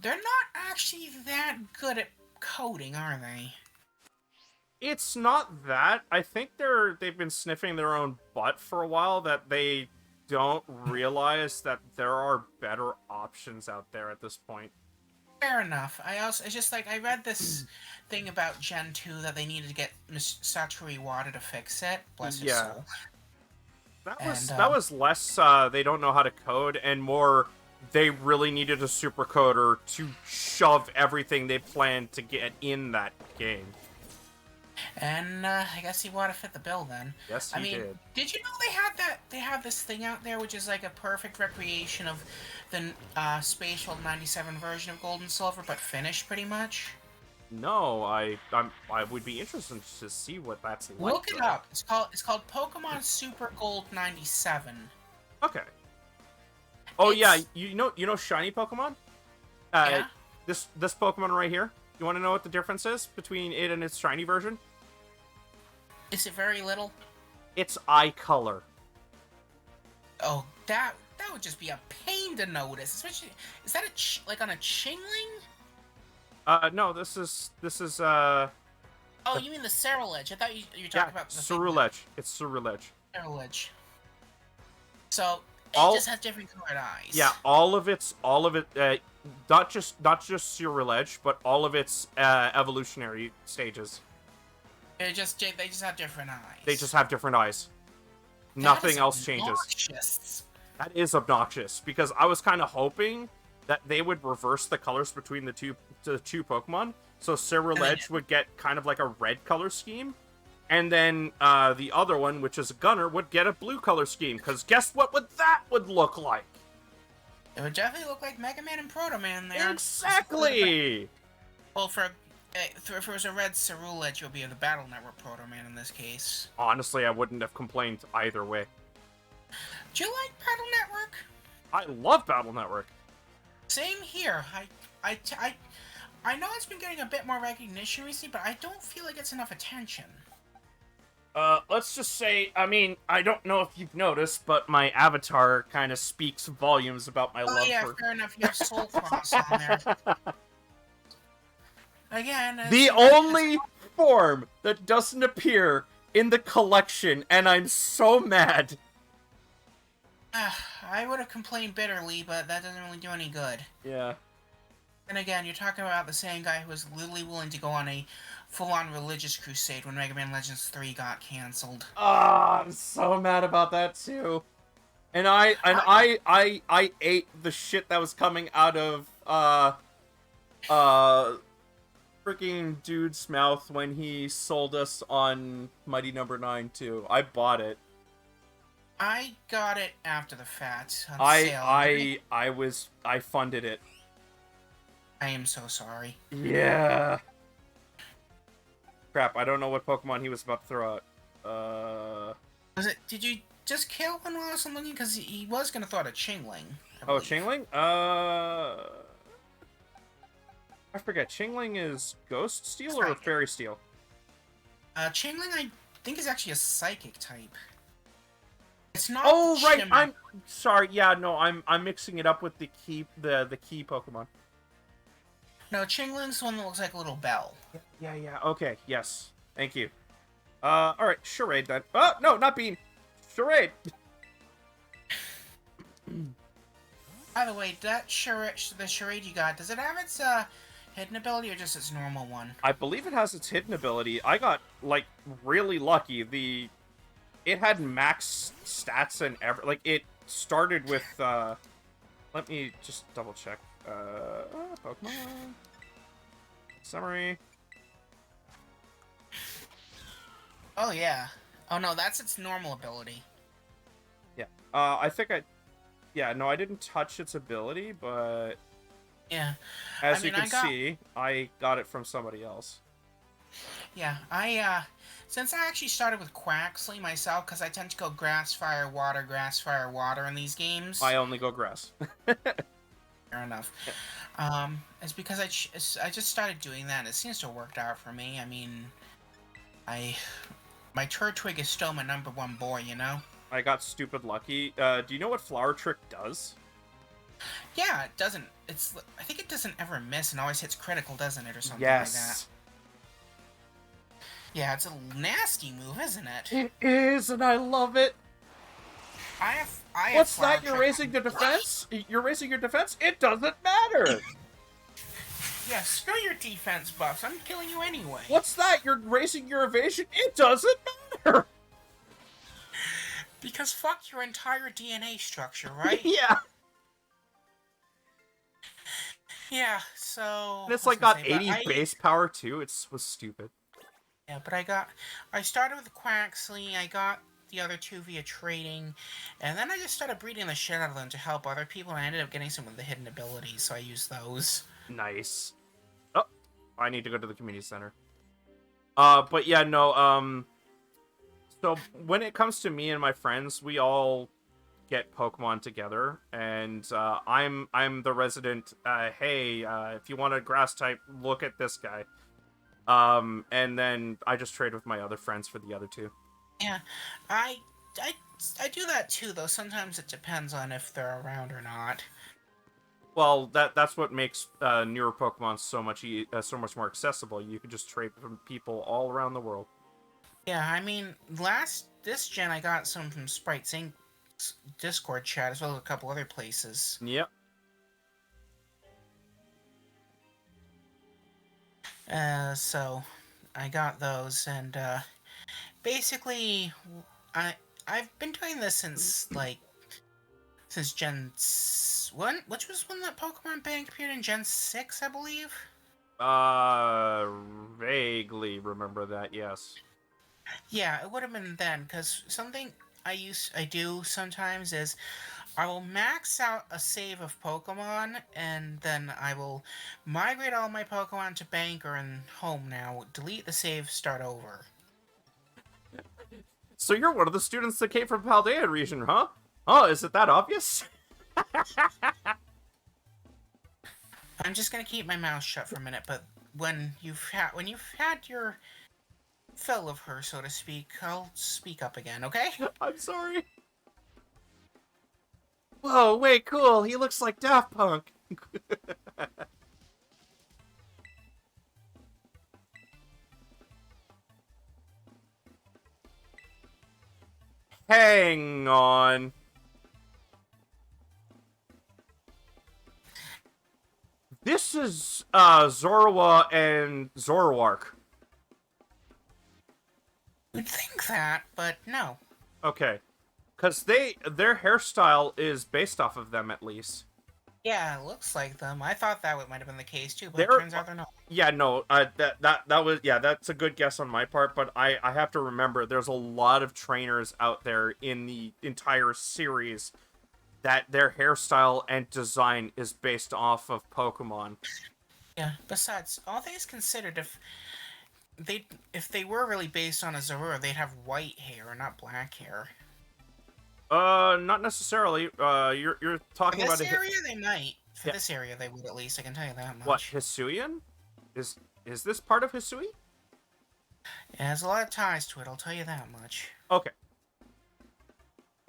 they're not actually that good at coding, are they? It's not that. I think they've been sniffing their own butt for a while, that they don't realize that there are better options out there at this point. Fair enough. It's just like I read this thing about Gen 2 that they needed to get Satoru Iwata to fix it. Bless his Yeah. soul. That And was less they don't know how to code, and more they really needed a super coder to shove everything they planned to get in that game. I guess Iwata fit the bill then. Yes, I he mean, did. did you know they have this thing out there which is like a perfect recreation of the Spatial 97 version of Gold and Silver, but finished pretty much? No, I would be interested to see what that's like, Look it though. up. It's called Pokemon Super Gold 97. Okay. Oh yeah, It's you know shiny Pokemon? Uh, yeah. this Pokemon right here. You want to know what the difference is between it and its shiny version? Is it very little? It's eye color. Oh, that would just be a pain to notice. Especially, is that like on a Chingling? No, this is Oh, you mean the Ceruledge? I thought you were yeah, talking about the thing that Ceruledge. It's Ceruledge. Ceruledge. So it All just has different colored eyes. Yeah, all of it, not just Ceruledge, but all of its evolutionary stages. They just have different eyes. They just have different eyes. That Nothing is else changes. obnoxious. That is obnoxious, because I was kind of hoping that they would reverse the colors between the two Pokemon, so Ceruledge would get kind of like a red color scheme, and then the other one, which is a Gunner, would get a blue color scheme. Because guess what? That would look like? It would definitely look like Mega Man and Proto Man there. Exactly. Well, if it was a red Ceruledge, it would be the Battle Network Proto Man in this case. Honestly, I wouldn't have complained either way. Do you like Battle Network? I love Battle Network. Same here. I know it's been getting a bit more recognition recently, but I don't feel like it's enough attention. Let's just say, I mean, I don't know if you've noticed, but my avatar kind of speaks volumes about my Oh love yeah, for... fair enough. You have Soul Cross on there. Again, The only form that doesn't appear in the collection, and I'm so mad. I would have complained bitterly, but that doesn't really do any good. Yeah. And again, you're talking about the same guy who was literally willing to go on a full-on religious crusade when Mega Man Legends 3 got cancelled. Ah, I'm so mad about that too. And I ate the shit that was coming out of freaking dude's mouth when he sold us on Mighty Number 9 too. I bought it. I got it after the fact on sale. I funded it. I am so sorry. Yeah. Crap, I don't know what Pokemon he was about to throw out. Was it? Did you just kill one while I was looking? Because he was gonna throw out a Chingling, I Oh, believe. Chingling? I forget. Chingling is Ghost Steel or Psychic. Fairy Steel? Chingling, I think, is actually a Psychic type. It's not the Oh, right. Chimera. I'm sorry. Yeah, no, I'm mixing it up with the key Pokemon. No, Chingling's the one that looks like a little bell. Yeah. Okay. Yes. Thank you. All right. Charade then. Oh no, not Bean. Charade. By the way, the charade you got, does it have its hidden ability or just its normal one? I believe it has its hidden ability. I got like really lucky. It had max stats and it started with let me just double check. Pokemon summary. Oh yeah. Oh no, that's its normal ability. Yeah. Yeah, no, I didn't touch its ability, but Yeah. as you can see, I got it from somebody else. Yeah, since I actually started with Quaxley myself, because I tend to go grass, fire, water in these games. I only go grass. Fair enough. It's because I just started doing that, and it seems to have worked out for me. I mean, my Turtwig is still my #1 boy, you know? I got stupid lucky. Do you know what Flower Trick does? Yeah, it doesn't. I think it doesn't ever miss and always hits critical, doesn't it, or something like that? Yes. Yeah, it's a nasty move, isn't it? It is, and I love it. I have What's that? You're raising the defense? You're raising your defense? It doesn't matter. Yeah, screw your defense buffs. I'm killing you anyway. What's that? You're raising your evasion? It doesn't matter. Because fuck your entire DNA structure, right? Yeah. Yeah, so... And it's like got 80 base power too. It was stupid. Yeah, but I started with Quaxley, I got the other two via trading, and then I just started breeding the shit out of them to help other people, and I ended up getting some of the hidden abilities, so I used those. Nice. Oh, I need to go to the community center. But yeah, no, so when it comes to me and my friends, we all get Pokemon together, and I'm the resident, hey, if you want a grass type, look at this guy. And then I just trade with my other friends for the other two. Yeah, I, I do that too, though sometimes it depends on if they're around or not. Well, that's what makes newer Pokemon so much more accessible. You can just trade from people all around the world. Yeah, I mean, this gen I got some from Sprites Inc.'s Discord chat, as well as a couple other places. Yep. So I got those, and basically, I've been doing this since Gen 1, which was when that Pokemon Bank appeared in Gen 6, I believe. Vaguely remember that. Yes. Yeah, it would have been then, because something I do sometimes is I will max out a save of Pokemon, and then I will migrate all my Pokemon to Bank or in Home now, delete the save, start over. So you're one of the students that came from Paldea region, huh? Oh, is it that obvious? I'm just gonna keep my mouth shut for a minute, but when you've had your fill of her, so to speak, I'll speak up again, okay? I'm sorry. Whoa, wait, cool. He looks like Daft Punk. Hang on. This is Zorua and Zoroark. You'd think that, but no. Okay. Because their hairstyle is based off of them, at least. Yeah, it looks like them. I thought that might have been the case too, but it turns out they're not. Yeah, no, that was, yeah, that's a good guess on my part, but I have to remember there's a lot of trainers out there in the entire series that their hairstyle and design is based off of Pokemon. Yeah. Besides, all things considered, if they were really based on a Zorua, they'd have white hair, not black hair. Not necessarily. You're For talking about this a area, they might. For yeah. this area, they would at least. I can tell you that What, much. Hisuian? Is is this part of Hisui? It has a lot of ties to it. I'll tell you that much. Okay.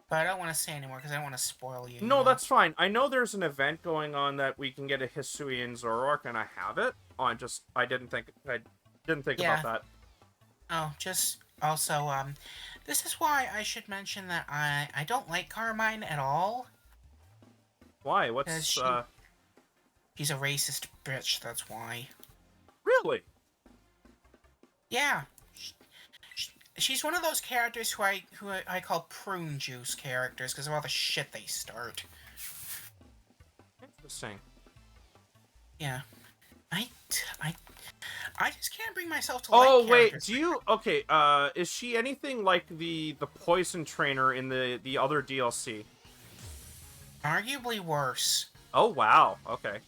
But I don't want to say anymore because I don't want to spoil you. No, that's fine. I know there's an event going on that we can get a Hisuian Zoroark, and I have it. Oh, I didn't think Yeah. about that. Oh, just also, this is why I should mention that I don't like Carmine at all. Why? Because What's she's a racist bitch. That's why. really? Yeah. She's one of those characters who I call prune juice characters because of all the shit they start. Interesting. Yeah. I, I, I just can't bring myself to Oh like wait, characters. do you? Okay. Is she anything like the poison trainer in the other DLC? Arguably worse. Oh wow. Okay.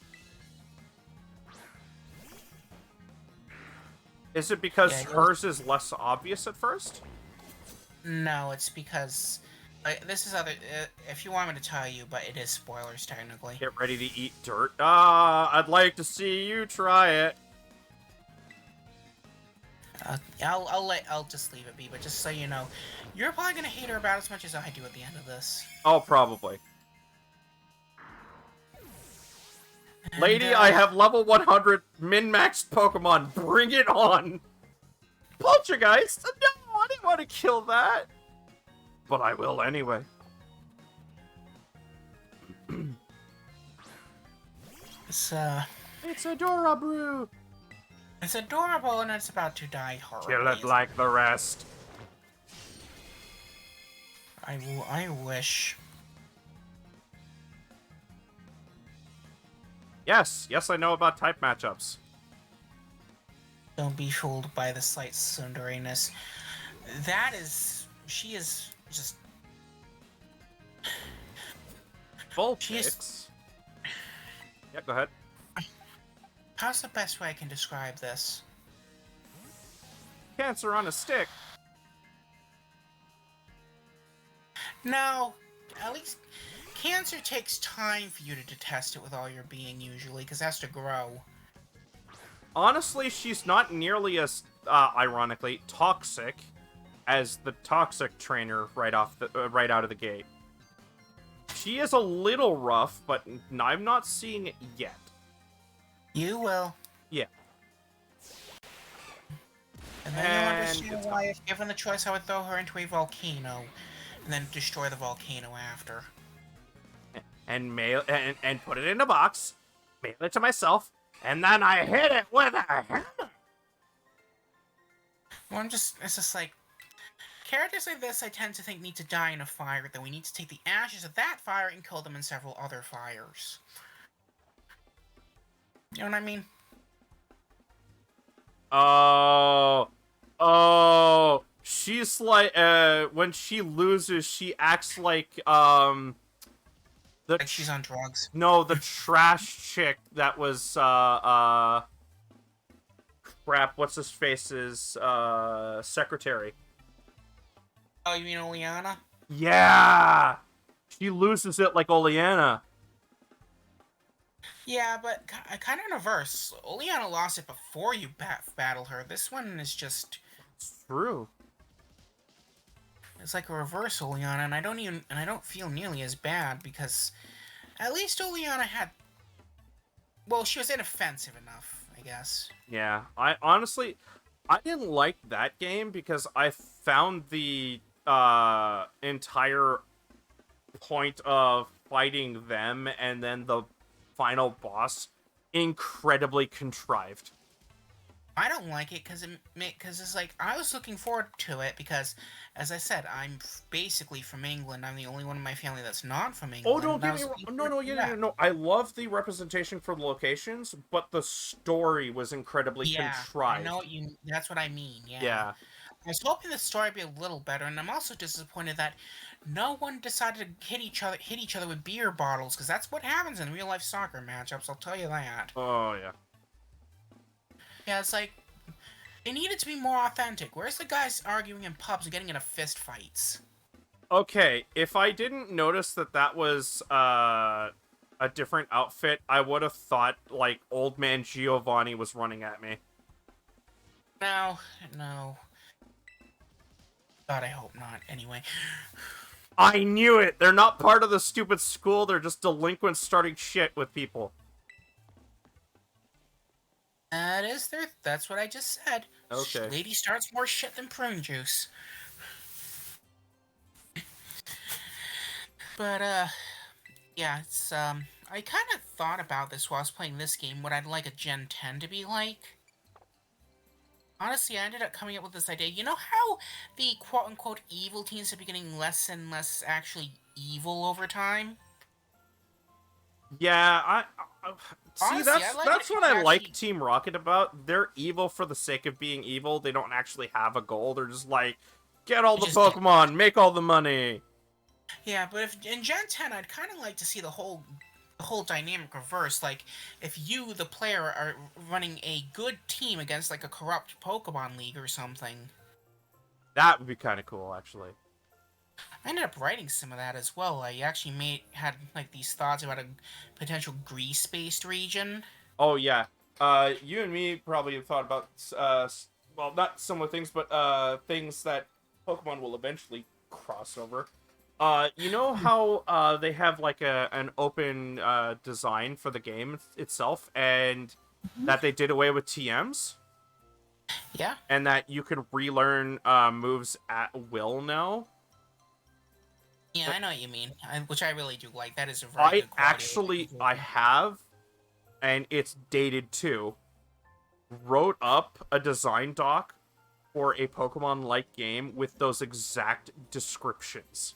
Is it because Yeah, hers is less obvious at first? No, it's because this is other. If you want me to tell you, but it is spoilers technically. Get ready to eat dirt. Ah, I'd like to see you try it. I'll just leave it be. But just so you know, you're probably gonna hate her about as much as I do at the end of this. Oh, probably. And, Lady, I have level 100 min-maxed Pokemon. Bring it on! Poltergeist? No, I didn't want to kill that. But I will anyway. It's adorable. it's adorable and it's about to die horribly. Kill it like the rest. I wish. Yes, I know about type matchups. Don't be fooled by the slight sundariness. She is just. Vulpix. Yeah, go ahead. How's the best way I can describe this? Cancer on a stick. No, at least cancer takes time for you to detest it with all your being usually, because it has to grow. Honestly, she's not nearly as, ironically, toxic as the toxic trainer right out of the gate. She is a little rough, but I'm not seeing it yet. You will. Yeah. And then you'll understand why, if given the choice, I would throw her into a volcano, and then destroy the volcano after. And and put it in a box, mail it to myself, and then I hit it with a hammer. Well, it's just like, characters like this I tend to think need to die in a fire, then we need to take the ashes of that fire and kill them in several other fires. You know what I mean? Oh, she's like, when she loses, she acts like, Like she's on drugs. No, the trash chick that was, crap, what's his face's, secretary. Oh, you mean Oleana? Yeah! She loses it like Oleana. Yeah, but kind of in reverse. Oleana lost it before you battle her. This one is just... It's true. It's like a reverse Oleana, and I don't feel nearly as bad, because at least Oleana had... Well, she was inoffensive enough, I guess. Yeah, I honestly, I didn't like that game because I found the entire point of fighting them and then the final boss incredibly contrived. I don't like it because it's like, I was looking forward to it because, as I said, I'm basically from England. I'm the only one in my family that's not from England. Oh, don't get me wrong. No. I love the representation for the locations, but the story was incredibly contrived. I know that's what I mean. Yeah. I was hoping the story would be a little better, and I'm also disappointed that no one decided to hit each other with beer bottles, because that's what happens in real life soccer matchups. I'll tell you that. Oh yeah. Yeah, it's like it needed to be more authentic. Where's the guys arguing in pubs and getting into fist fights? Okay, if I didn't notice that that was a different outfit, I would have thought like old man Giovanni was running at me. No, no. God, I hope not. Anyway, I knew it. They're not part of the stupid school. They're just delinquents starting shit with people. that's what I just said. Okay. Lady starts more shit than prune juice. But yeah, it's I kind of thought about this while I was playing this game, what I'd like a Gen 10 to be like. Honestly, I ended up coming up with this idea. You know how the quote-unquote evil teams are getting less and less actually evil over time? Yeah, I see. Honestly, I like it That's if you what could I like actually Team Rocket about. They're evil for the sake of being evil. They don't actually have a goal. They're just like, get all the just get. Pokemon, make all the money. Yeah, but if in Gen 10, I'd kind of like to see the whole dynamic reverse. Like, if you, the player, are running a good team against like a corrupt Pokemon League or something. That would be kind of cool, actually. I ended up writing some of that as well. I actually had like these thoughts about a potential Greece-based region. Oh yeah. You and me probably have thought about well, not similar things, but things that Pokemon will eventually cross over. You know how they have like an open design for the game itself, and that they did away with TMs, Yeah. and that you can relearn moves at will now. Yeah, I know what you mean. Which I really do like. That is a very I good quality. actually I have, and it's dated too. Wrote up a design doc for a Pokemon-like game with those exact descriptions.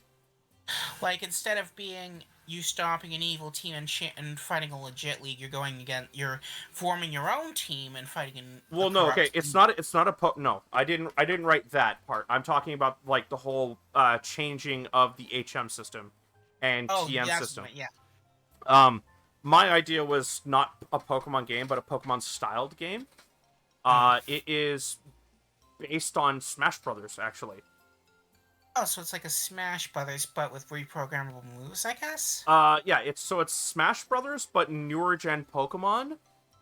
Like, instead of being you stopping an evil team and fighting a legit league, you're forming your own team and fighting in a Well, no, okay, corrupt. it's not a no. I didn't write that part. I'm talking about like the whole changing of the HM system and Oh, TM that's system. right. Yeah. Um my idea was not a Pokemon game, but a Pokemon styled game. It is based on Smash Brothers actually. Oh, so it's like a Smash Brothers, but with reprogrammable moves, I guess. Yeah, it's Smash Brothers, but newer gen Pokemon,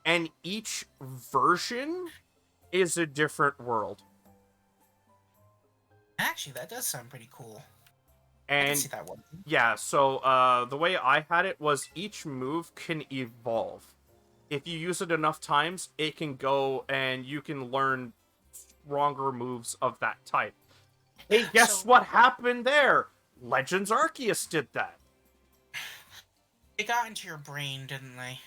and each version is a different world. Actually, that does sound pretty cool. I can And see that one. yeah, so the way I had it was each move can evolve. If you use it enough times, it can go and you can learn stronger moves of that type. Hey, guess So what happened there? Legends Arceus did that. they got into your brain, didn't they?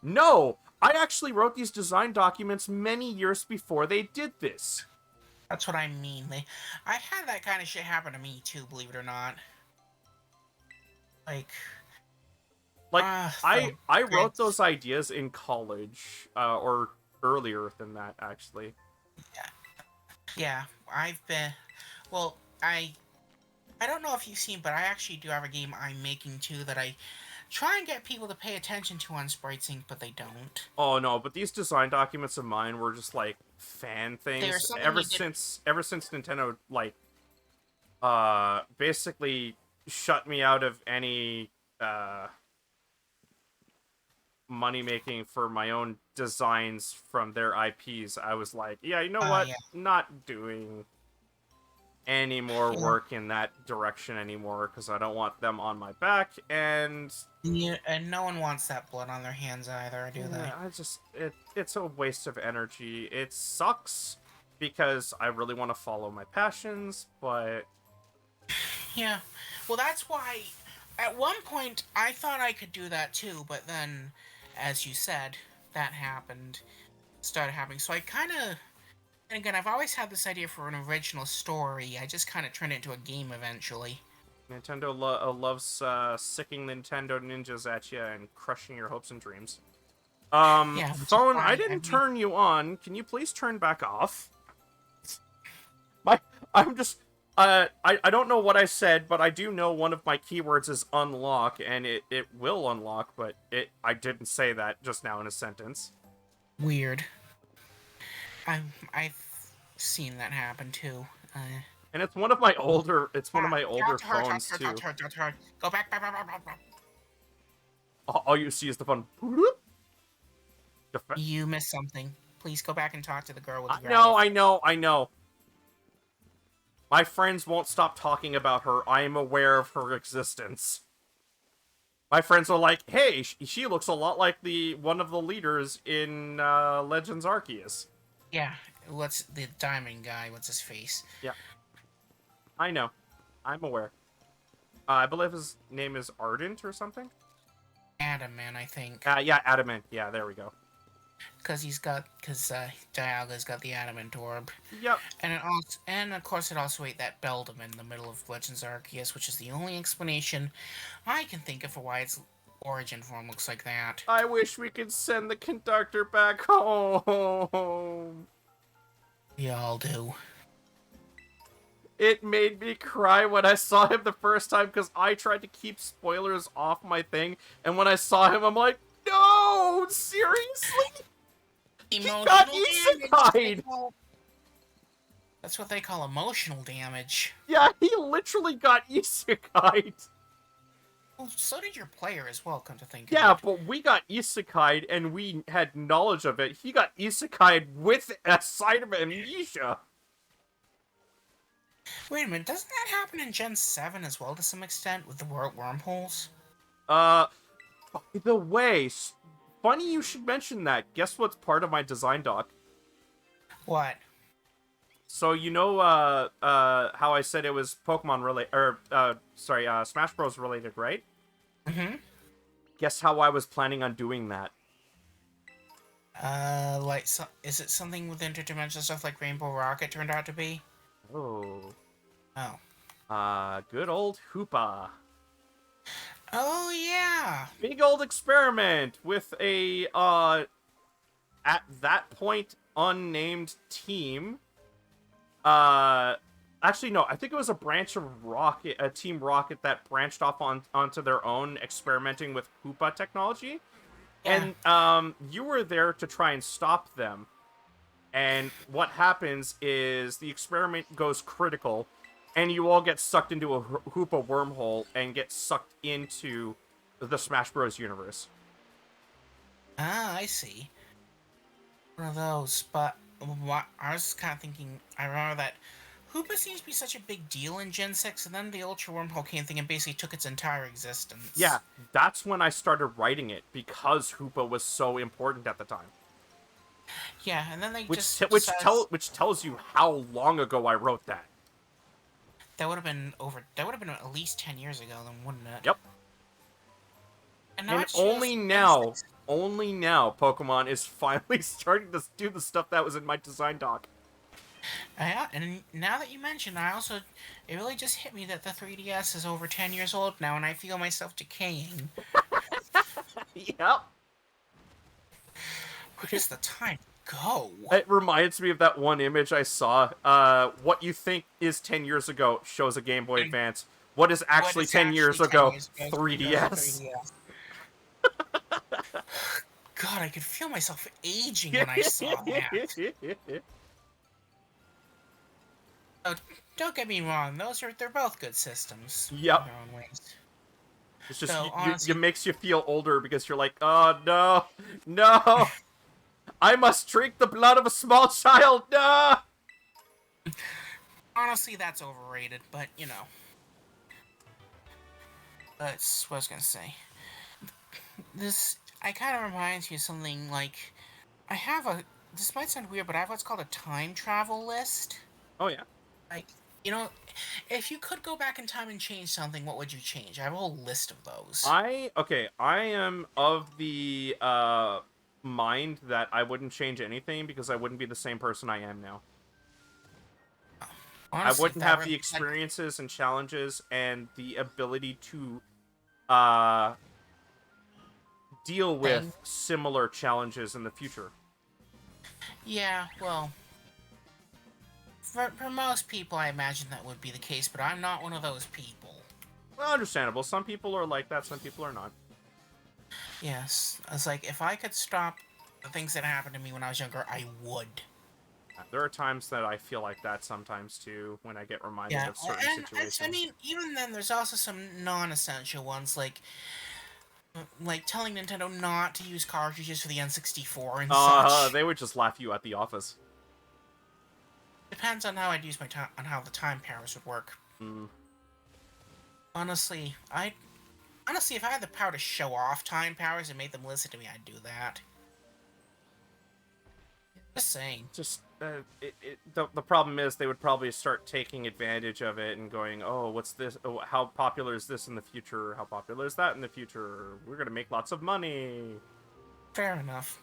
No, I actually wrote these design documents many years before they did this. That's what I mean. I've had that kind of shit happen to me too. Believe it or not. Like, Like the I wrote grids. those ideas in college, or earlier than that actually. Yeah, yeah. I've been. Well, I don't know if you've seen, but I actually do have a game I'm making too that I try and get people to pay attention to on SpriteSync, but they don't. Oh no, but these design documents of mine were just like fan They are things something you did. ever since Nintendo like basically shut me out of any money making for my own designs from their IPs. I was like, yeah, you know what? Yeah, Not doing any more yeah, work in that direction anymore because I don't want them on my back. And yeah. And no one wants that blood on their hands either, do they? yeah, it's a waste of energy. It sucks because I really want to follow my passions, but Yeah. Well, that's why. At one point, I thought I could do that too, but then, as you said, that happened. Started happening. So I kind of. And again, I've always had this idea for an original story. I just kind of turned it into a game eventually. Nintendo loves sicking Nintendo ninjas at you and crushing your hopes and dreams. Yeah, which is Phone, I why didn't turn you on. Can you please turn back off? My, I'm just, I don't know what I said, but I do know one of my keywords is unlock, and it will unlock, but I didn't say that just now in a sentence. weird. I've seen that happen too. And it's one of my older. It's one of my older Talk to her, talk phones to her, talk too. to her, talk to her. Go back, back, back, back, back, back. All you see is the phone. Bloop. You missed something. Please go back and talk to the girl with I the know, growth. I know, I know. My friends won't stop talking about her. I am aware of her existence. My friends are like, "Hey, she looks a lot like the one of the leaders in Legends Arceus." Yeah, what's the diamond guy? What's his face? Yeah, I know. I'm aware. I believe his name is Ardent or something. Adam, man, I think. Yeah, Adamant. Yeah, there we go. Because Dialga's got the adamant orb. Yep. And of course it also ate that Beldum in the middle of Legends Arceus, which is the only explanation I can think of for why its origin form looks like that. I wish we could send the conductor back home. We all do. It made me cry when I saw him the first time because I tried to keep spoilers off my thing, and when I saw him, I'm like, no, seriously? He got Emotional isekai'd! That's what they call emotional damage. Yeah, he literally got isekai'd. Well, so did your player as well, come to think Yeah, of it. but we got isekai'd and we had knowledge of it. He got isekai'd with a side of amnesia. Wait a minute, doesn't that happen in Gen 7 as well to some extent with the wormholes? By the way, funny you should mention that. Guess what's part of my design doc? What? So you know, how I said it was Pokemon related, or Smash Bros. Related, right? Mm-hmm. Guess how I was planning on doing that? Is it something with interdimensional stuff like Rainbow Rocket turned out to be? Oh, Oh. good old Hoopa. Oh, yeah! Big old experiment with a at that point unnamed team. Actually no, I think it was a branch of Rocket, a Team Rocket that branched off onto their own, experimenting with Hoopa technology. Yeah. And you were there to try and stop them. And what happens is the experiment goes critical, and you all get sucked into a Hoopa wormhole and get sucked into the Smash Bros. Universe. Ah, I see. One of those, but I was kind of thinking, I remember that Hoopa seems to be such a big deal in Gen 6, and then the Ultra Wormhole came thing and basically took its entire existence. Yeah, that's when I started writing it, because Hoopa was so important at the time. Yeah, and then they Which just says which tells you how long ago I wrote that. that would have been at least 10 years ago, then wouldn't it? Yep. And And not just only now, Pokemon is finally starting to do the stuff that was in my design doc. Yeah, and now that you mention, it really just hit me that the 3DS is over 10 years old now, and I feel myself decaying. Yep. Where does the time go? It reminds me of that one image I saw. What you think is 10 years ago shows a Game Boy Advance. What is actually 10 years ago? 3DS. God, I could feel myself aging when I saw that. Oh, don't get me wrong; they're both good systems Yep. in their own ways. It's just, So it honestly, makes you feel older because you're like, oh no, no, I must drink the blood of a small child, no! that's overrated. But you know, that's what I was gonna say. This kind of reminds me of something like I have a. This might sound weird, but I have what's called a time travel list. Oh yeah. Like, you know, if you could go back in time and change something, what would you change? I have a whole list of those. I am of the mind that I wouldn't change anything because I wouldn't be the same person I am now. Honestly, I wouldn't have the experiences and challenges and the ability to deal with similar challenges in the future. Yeah, well, for most people, I imagine that would be the case, but I'm not one of those people. Well, understandable. Some people are like that, some people are not. Yes, I was like, if I could stop the things that happened to me when I was younger, I would. There are times that I feel like that sometimes too, when I get reminded Yeah, of certain and I situations. mean, even then, there's also some non-essential ones like telling Nintendo not to use cartridges for the N64 and such. They would just laugh you at the office. Depends on how I'd use my time on how the time powers would work. Mm, Honestly, if I had the power to show off time powers and make them listen to me, I'd do that. Just saying. just the problem is they would probably start taking advantage of it and going, oh, what's this? Oh, how popular is this in the future? How popular is that in the future? We're gonna make lots of money. Fair enough.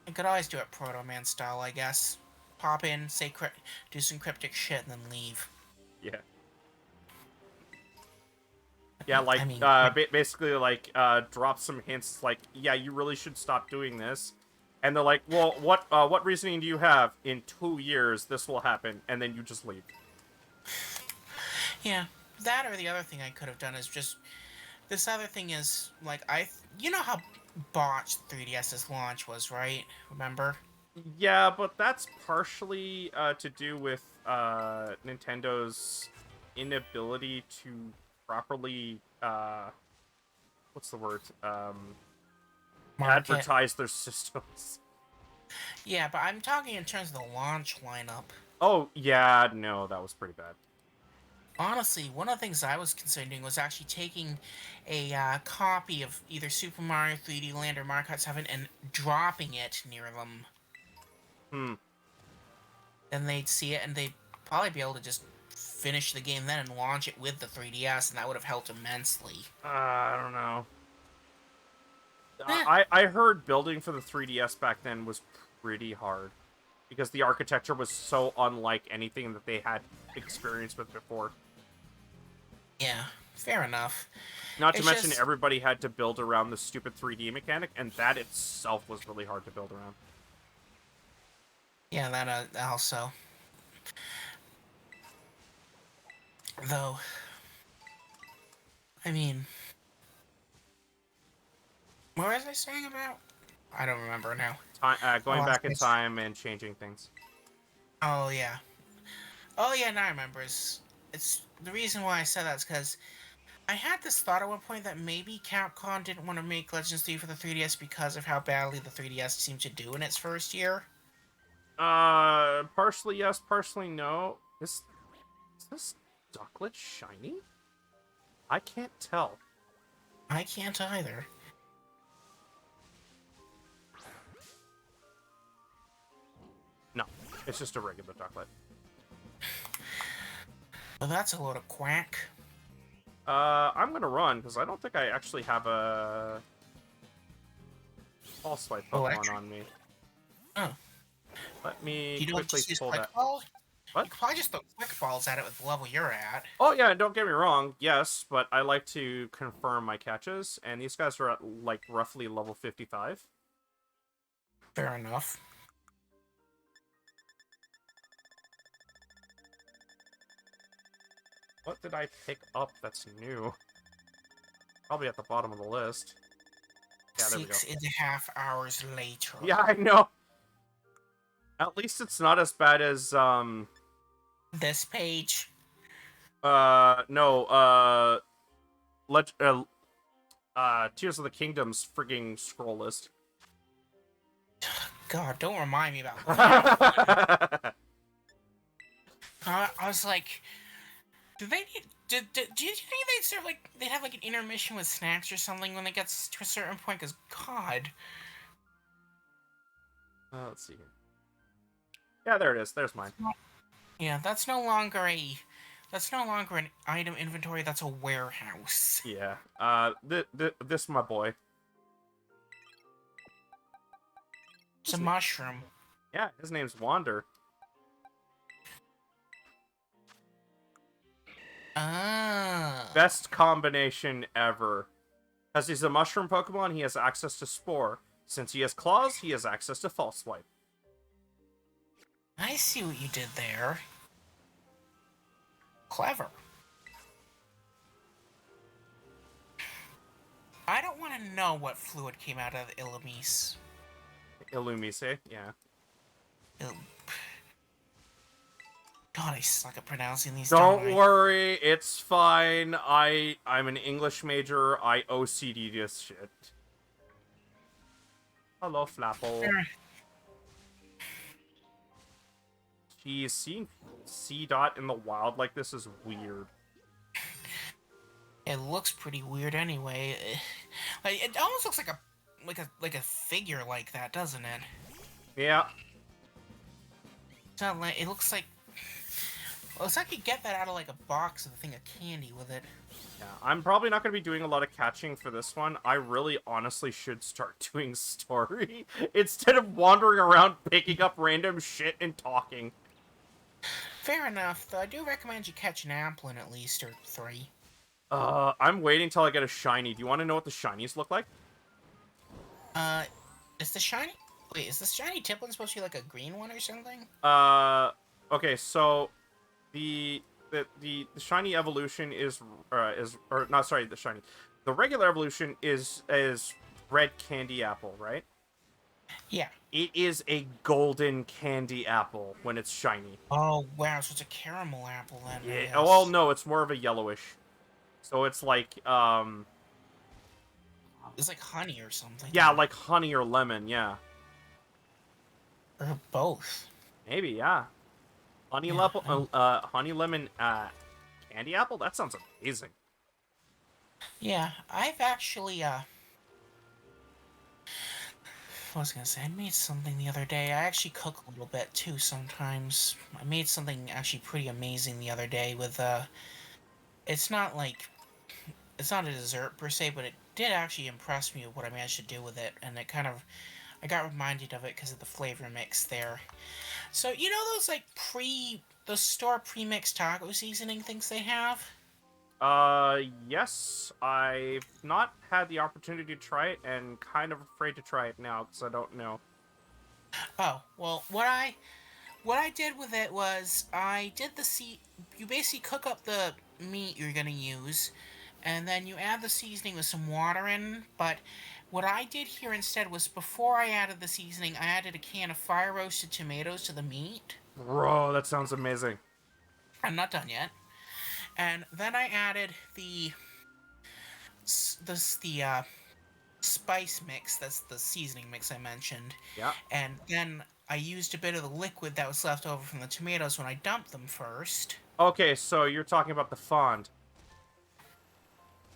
I could always do it Proto Man style, I guess. Pop in, do some cryptic shit, and then leave. Yeah. Yeah, like I mean, basically like drop some hints like, yeah, you really should stop doing this. And they're like, well, what reasoning do you have? In 2 years, this will happen, and then you just leave. yeah. That or the other thing I could have done is just this other thing is like you know how botched 3DS's launch was, right? Remember? Yeah, but that's partially to do with Nintendo's inability to properly what's the word Market. advertise their systems. Yeah, but I'm talking in terms of the launch lineup. Oh yeah, no, that was pretty bad. Honestly, one of the things I was considering was actually taking a copy of either Super Mario 3D Land or Mario Kart 7 and dropping it near them. Hmm. Then they'd see it and they'd probably be able to just finish the game then and launch it with the 3DS, and that would have helped immensely. I don't know. Eh, I heard building for the 3DS back then was pretty hard because the architecture was so unlike anything that they had experience with before. yeah, fair enough. Not to It's mention just, everybody had to build around the stupid 3D mechanic, and that itself was really hard to build around. yeah, that also. Though, I mean, what was I saying about? I don't remember now. Oh, Going back in time and changing things. oh yeah. Oh yeah, now I remember. It's the reason why I said that is because I had this thought at one point that maybe Capcom didn't want to make Legends 3 for the 3DS because of how badly the 3DS seemed to do in its first year. Partially yes, partially no. Is this ducklet shiny? I can't tell. I can't either. No, it's just a regular ducklet. Well, that's a load of quack. I'm gonna run because I don't think I actually have a pulse swipe Pokemon Electric? on me. Oh, Let me you don't quickly just use pull quick that. balls? What? You could probably just throw quick balls at it with the level you're at. Oh yeah, don't get me wrong. Yes, but I like to confirm my catches, and these guys are at like roughly level 55. Fair enough. What did I pick up that's new? Probably at the bottom of the list. Yeah, there we go. 6.5 hours later. Yeah, I know. At least it's not as bad as This page. no, Tears of the Kingdom's frigging scroll list. God, don't remind me about that. I was like, do they need? Do you think they'd sort of like they'd have like an intermission with snacks or something when they get to a certain point? Because God, Let's see here. Yeah, there it is. There's mine. yeah, that's no longer an item inventory. That's a warehouse. Yeah. This my boy. It's a mushroom. Yeah, his name's Wander. Ah. Best combination ever. As he's a mushroom Pokemon, he has access to Spore. Since he has claws, he has access to False Swipe. I see what you did there. Clever. I don't want to know what fluid came out of Illumise. Illumise, yeah. Ew. God, I suck at pronouncing these, don't Don't I? worry, it's fine. I'm an English major. I OCD this shit. Hello, Flapple. Geez, seeing C dot in the wild like this is weird. It looks pretty weird anyway. Like it almost looks like a figure like that, doesn't it? Yeah. It's not like it looks like. Well, it's like you get that out of like a box with a thing of candy with it. Yeah, I'm probably not going to be doing a lot of catching for this one. I really honestly should start doing story instead of wandering around picking up random shit and talking. Fair enough, though. I do recommend you catch an Amplin at least or three. I'm waiting till I get a shiny. Do you want to know what the shinies look like? Uh, is the shiny? Wait, is the shiny Tiplin supposed to be like a green one or something? Uh, okay, so the shiny evolution is or not, sorry, the shiny. The regular evolution is red candy apple, right? Yeah. It is a golden candy apple when it's shiny. Oh wow, so it's a caramel apple then, I Yeah. Oh, well, guess. no, it's more of a yellowish. So it's like It's like honey or something. yeah, like honey or lemon, yeah. Or both. Maybe, yeah. Yeah. Honey lemon candy apple? That sounds amazing. Yeah, I've actually I was gonna say, I made something the other day. I actually cook a little bit too sometimes. I made something actually pretty amazing the other day with, it's not like, it's not a dessert per se, but it did actually impress me with what I managed to do with it, and it kind of, I got reminded of it because of the flavor mix there. So, you know those, like, those store pre-mixed taco seasoning things they have? Yes, I've not had the opportunity to try it and kind of afraid to try it now because I don't know. Oh, well, what I did with it was I did you basically cook up the meat you're gonna use, and then you add the seasoning with some water in. But what I did here instead was before I added the seasoning, I added a can of fire roasted tomatoes to the meat. Bro, that sounds amazing. I'm not done yet. And then I added the spice mix. That's the seasoning mix I mentioned. Yeah. And then I used a bit of the liquid that was left over from the tomatoes when I dumped them first. Okay, so you're talking about the fond.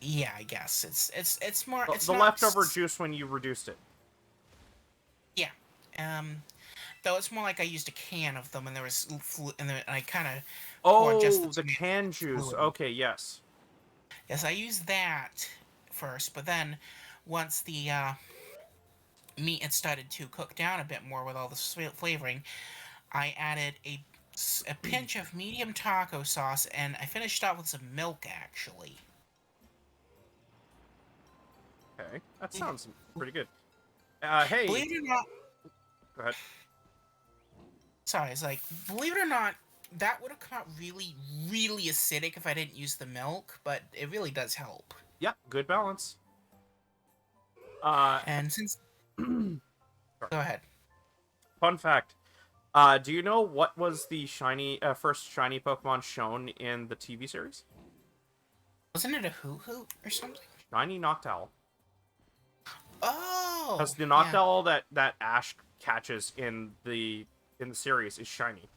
Yeah, I guess it's more. It's The not. leftover juice when you reduced it. Yeah. Um. Though it's more like I used a can of them, and there was and I kind of poured just the Oh, the tomato canned juice. fluid. Okay, yes. Yes, I used that first, but then once the meat had started to cook down a bit more with all the flavoring, I added a pinch of medium taco sauce, and I finished off with some milk actually. Okay, that sounds pretty good. Hey, Believe it or not, go ahead. sorry, it's like, believe it or not, that would have come out really, really acidic if I didn't use the milk, but it really does help. Yeah, good balance. Uh, And since, sorry. go ahead. Fun fact. Do you know what was the first shiny Pokemon shown in the TV series? Wasn't it a hoo-hoo or something? Shiny Noctowl. Oh, Because the yeah. Noctowl that Ash catches in the series is shiny.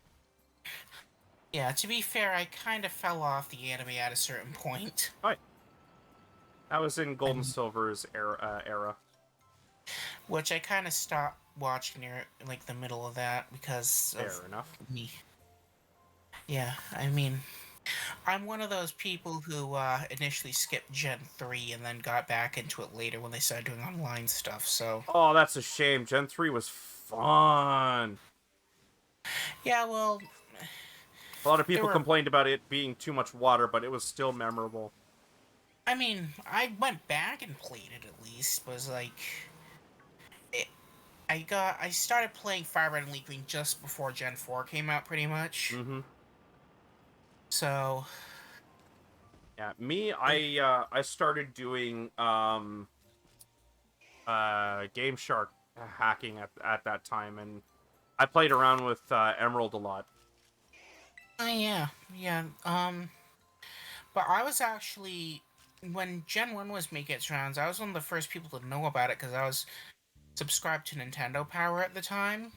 Yeah, to be fair, I kind of fell off the anime at a certain point. Right. That was in Gold and And, Silver's era. which I kind of stopped watching near, like, the middle of that because of Fair enough. me. Yeah, I mean, I'm one of those people who initially skipped Gen 3 and then got back into it later when they started doing online stuff, so... Oh, that's a shame. Gen 3 was fun. Yeah, well, A lot of there people were... complained about it being too much water, but it was still memorable. I mean, I went back and played it at least, but it was like... It, I started playing Fire Red and Leaf Green just before Gen 4 came out, pretty much. Mm-hmm. So... Yeah, me, I started doing Game Shark hacking at that time, and I played around with Emerald a lot. Oh yeah, yeah. But I was actually when Gen 1 was making its rounds, I was one of the first people to know about it because I was subscribed to Nintendo Power at the time.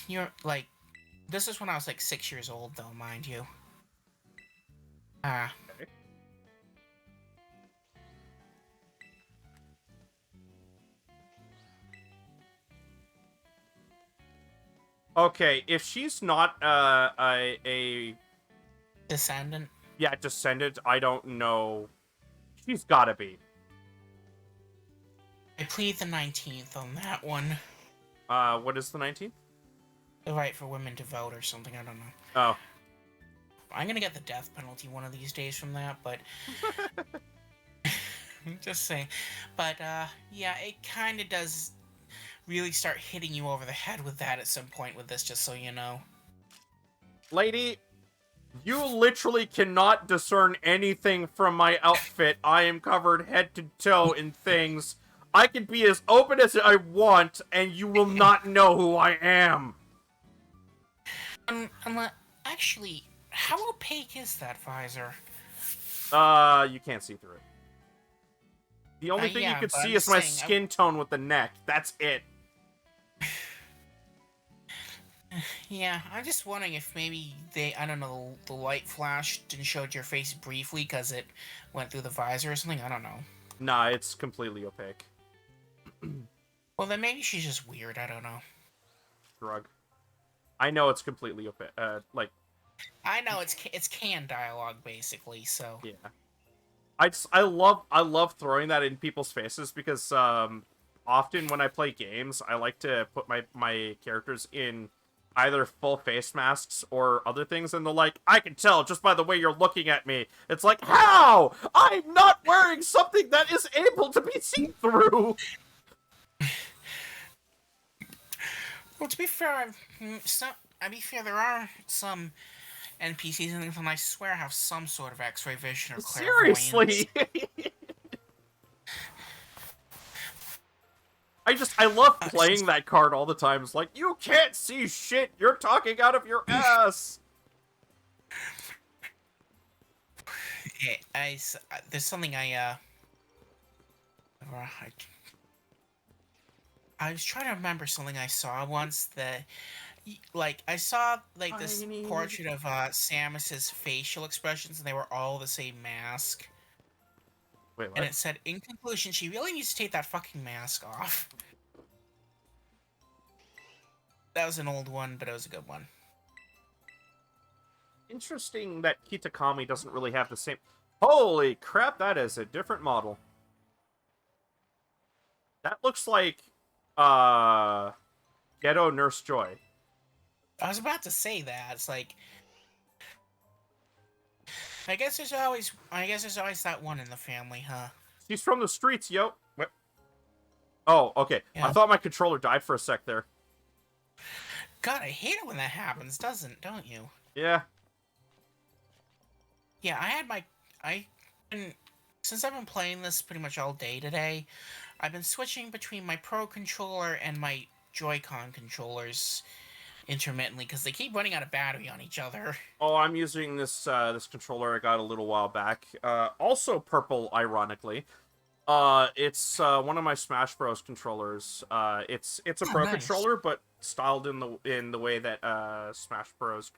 You're like, this is when I was like 6 years old, though, mind you. Ah, Okay. Okay, if she's not a Descendant. yeah descendant, I don't know. She's gotta be. I plead the 19th on that one. What is the 19th? The right for women to vote or something. I don't know. Oh, I'm gonna get the death penalty one of these days from that, but just saying. But yeah, it kind of does really start hitting you over the head with that at some point with this. Just so you know. lady, you literally cannot discern anything from my outfit. I am covered head to toe in things. I can be as open as I want, and you will not know who I am. Actually, how opaque is that visor? You can't see through it. The only thing you Yeah, could but I'm see is just my saying, skin tone with the neck. That's it. yeah, I'm just wondering if maybe I don't know, the light flashed and showed your face briefly because it went through the visor or something. I don't know. Nah, it's completely opaque. Well, then maybe she's just weird. I don't know. Drug. I know it's completely opaque. Like, I know it's canned dialogue basically. So yeah. I love throwing that in people's faces because often when I play games, I like to put my characters in either full face masks or other things, and they're like, I can tell just by the way you're looking at me. It's like, how? I'm not wearing something that is able to be seen through. well, to be fair, there are some NPCs and things, and I swear have some sort of X-ray vision or clairvoyance. Seriously. I love It's playing just that card all the time. It's like, you can't see shit. You're talking out of your ass. there's something I I was trying to remember something I saw once that, like, I saw like I this need. portrait of Samus's facial expressions, and they were all the same mask. Wait, And what? it said, in conclusion, she really needs to take that fucking mask off. That was an old one, but it was a good one. Interesting that Kitakami doesn't really have the same. Holy crap, that is a different model. That looks like uh Ghetto Nurse Joy. I was about to say that. It's like, I guess there's always that one in the family, huh? She's from the streets, yo. What? Oh, okay. I Yeah. thought my controller died for a sec there. God, I hate it when that happens, don't you? Yeah. Yeah, I been since I've been playing this pretty much all day today, I've been switching between my Pro controller and my Joy-Con controllers intermittently because they keep running out of battery on each other. Oh, I'm using this controller I got a little while back. Also purple, ironically. It's one of my Smash Bros. Controllers. It's a Oh, Pro nice. controller, but styled in the way that Smash Bros.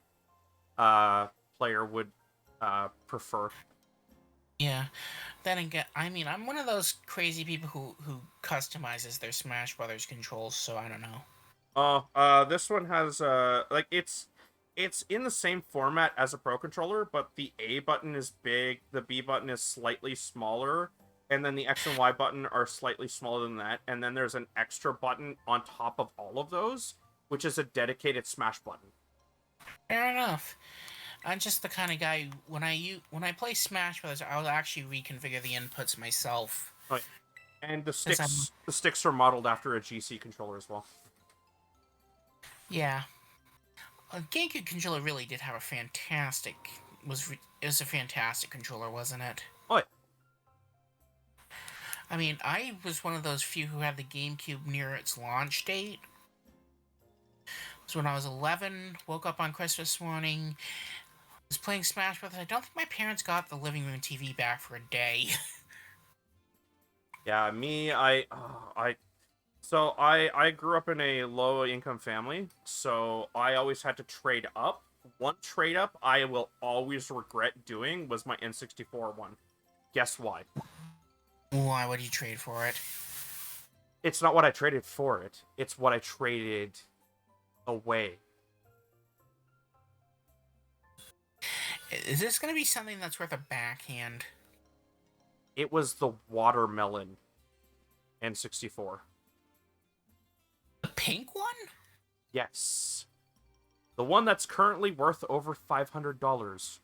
Player would prefer. Yeah. Then again, I mean, I'm one of those crazy people who customizes their Smash Brothers controls, so I don't know. Oh, this one has like it's in the same format as a Pro controller, but the A button is big, the B button is slightly smaller, and then the X and Y button are slightly smaller than that, and then there's an extra button on top of all of those, which is a dedicated smash button. Fair enough. I'm just the kind of guy who, when I play Smash Brothers, I'll actually reconfigure the inputs myself Oh, yeah. And because I'm the sticks are modeled after a GC controller as well. yeah. A GameCube controller really did have a it was a fantastic controller, wasn't it? Oh, yeah. I mean, I was one of those few who had the GameCube near its launch date. So when I was 11, woke up on Christmas morning, was playing Smash Bros. I don't think my parents got the living room TV back for a day. Yeah, me, I grew up in a low income family, so I always had to trade up. One trade up I will always regret doing was my N64 one. Guess why? Why would you trade for it? It's not what I traded for it. It's what I traded away. Is this going to be something that's worth a backhand? It was the watermelon N64. The pink one? Yes. The one that's currently worth over $500.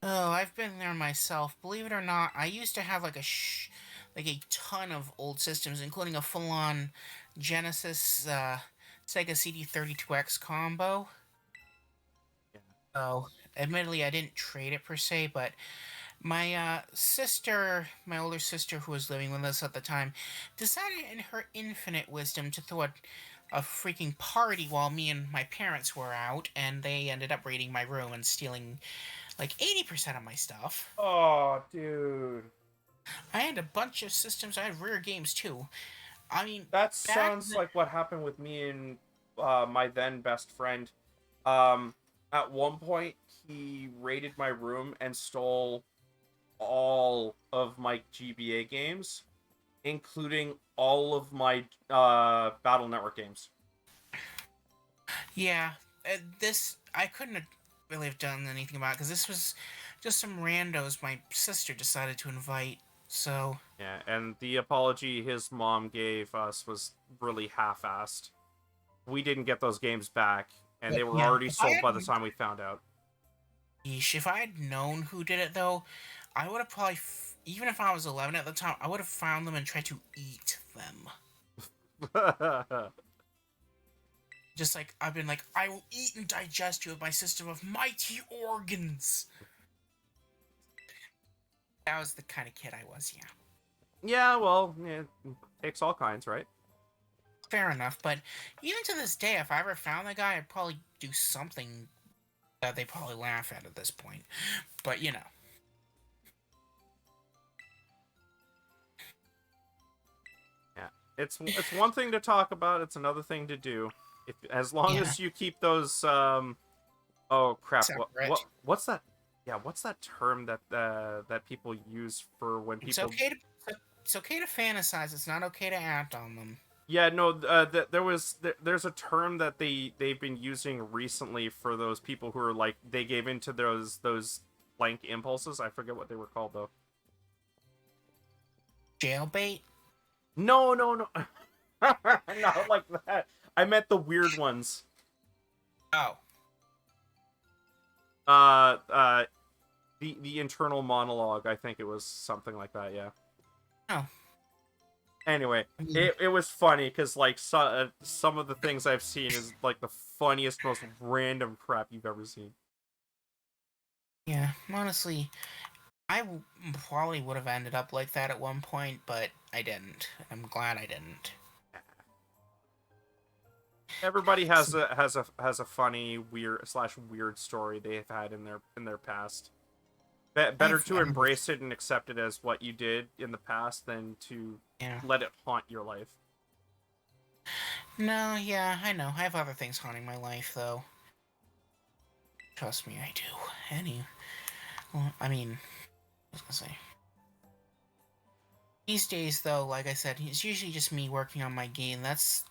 Oh, I've been there myself. Believe it or not, I used to have like a ton of old systems, including a full-on Genesis Sega CD32X combo. Yeah. Oh, admittedly, I didn't trade it per se, but my sister, my older sister who was living with us at the time, decided in her infinite wisdom to throw a freaking party while me and my parents were out, and they ended up raiding my room and stealing like 80% of my stuff. Oh, dude. I had a bunch of systems. I had rare games too. I mean, That back sounds then, like what happened with me and my then best friend. At one point, he raided my room and stole all of my GBA games, including all of my Battle Network games. yeah, this I couldn't have really have done anything about because this was just some randos my sister decided to invite. So Yeah, and the apology his mom gave us was really half-assed. We didn't get those games back, and they were yeah, already sold by the time we found out. if I had known who did it though, I would have probably even if I was 11 at the time, I would have found them and tried to eat them. Just like I've been like, I will eat and digest you with my system of mighty organs. That was the kind of kid I was, yeah. Yeah, well, yeah, it takes all kinds, right? Fair enough, but even to this day, if I ever found the guy, I'd probably do something that they probably laugh at this point. But you know, Yeah, it's one thing to talk about; it's another thing to do. If as long yeah, as you keep those oh crap, separate. what's that? Yeah, what's that term that that people use for when It's people? okay to it's okay to fantasize. It's not okay to act on them. Yeah, no, there's a term that they've been using recently for those people who are like they gave into those blank impulses. I forget what they were called though. Jailbait. No, no, no, not like that. I meant the weird ones. Oh, Uh, uh, the internal monologue. I think it was something like that. Yeah. oh. Anyway, I mean, it was funny because like some of the things I've seen is like the funniest, most random crap you've ever seen. yeah. Honestly, probably would have ended up like that at one point, but I didn't. I'm glad I didn't. Everybody has a funny weird story they've had in their past. Better to I'm embrace it and accept it as what you did in the past than to yeah. let it haunt your life. No, yeah, I know. I have other things haunting my life, though. Trust me, I do. Well, I mean, I was gonna say. These days, though, like I said, it's usually just me working on my game. This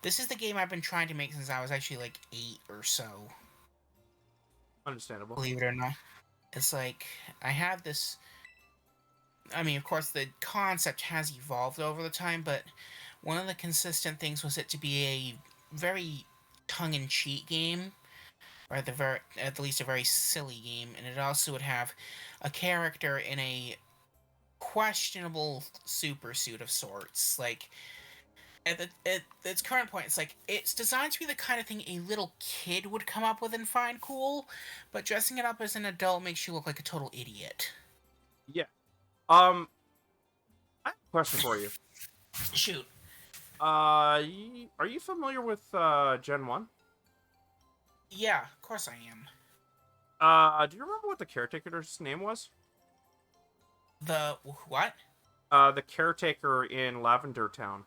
is the game I've been trying to make since I was actually like 8 or so. Understandable. Believe it or not. It's like, I had this. I mean, of course, the concept has evolved over the time, but one of the consistent things was it to be a very tongue-in-cheek game, or at the least a very silly game, and it also would have a character in a questionable super suit of sorts. Like at its current point, it's like it's designed to be the kind of thing a little kid would come up with and find cool, but dressing it up as an adult makes you look like a total idiot. Yeah. I have a question for you. Shoot. Are you familiar with Gen 1? Yeah, of course I am. Do you remember what the caretaker's name was? The what? The caretaker in Lavender Town.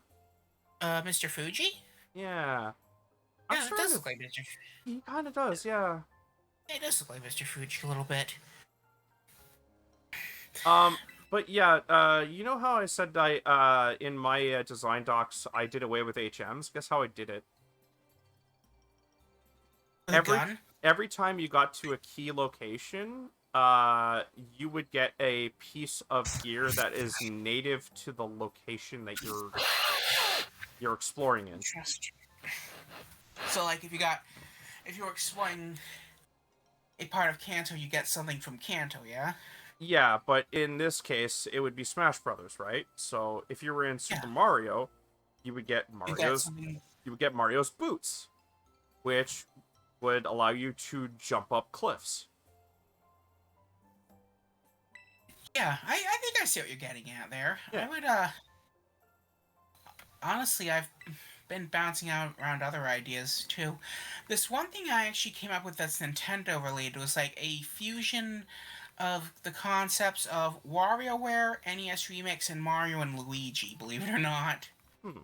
Mr. Fuji? Yeah. I'm Yeah, it starting does to. look like Mr. He kind of does, yeah. It does look like Mr. Fuji a little bit. Um, but yeah, you know how I said I in my design docs I did away with HMs? Guess how I did it? The Every gun? every time you got to a key location, you would get a piece of gear that is native to the location that you're exploring in. Trust. So, like, if you were exploring a part of Kanto, you get something from Kanto, yeah? Yeah, but in this case, it would be Smash Brothers, right? So if you were in Yeah. Super Mario, you would get You get something. Mario's boots, which would allow you to jump up cliffs. Yeah, I think I see what you're getting at there. Yeah. I would, honestly, I've been bouncing out around other ideas too. This one thing I actually came up with that's Nintendo related was like a fusion of the concepts of WarioWare, NES Remix, and Mario and Luigi, believe it or not. Hmm.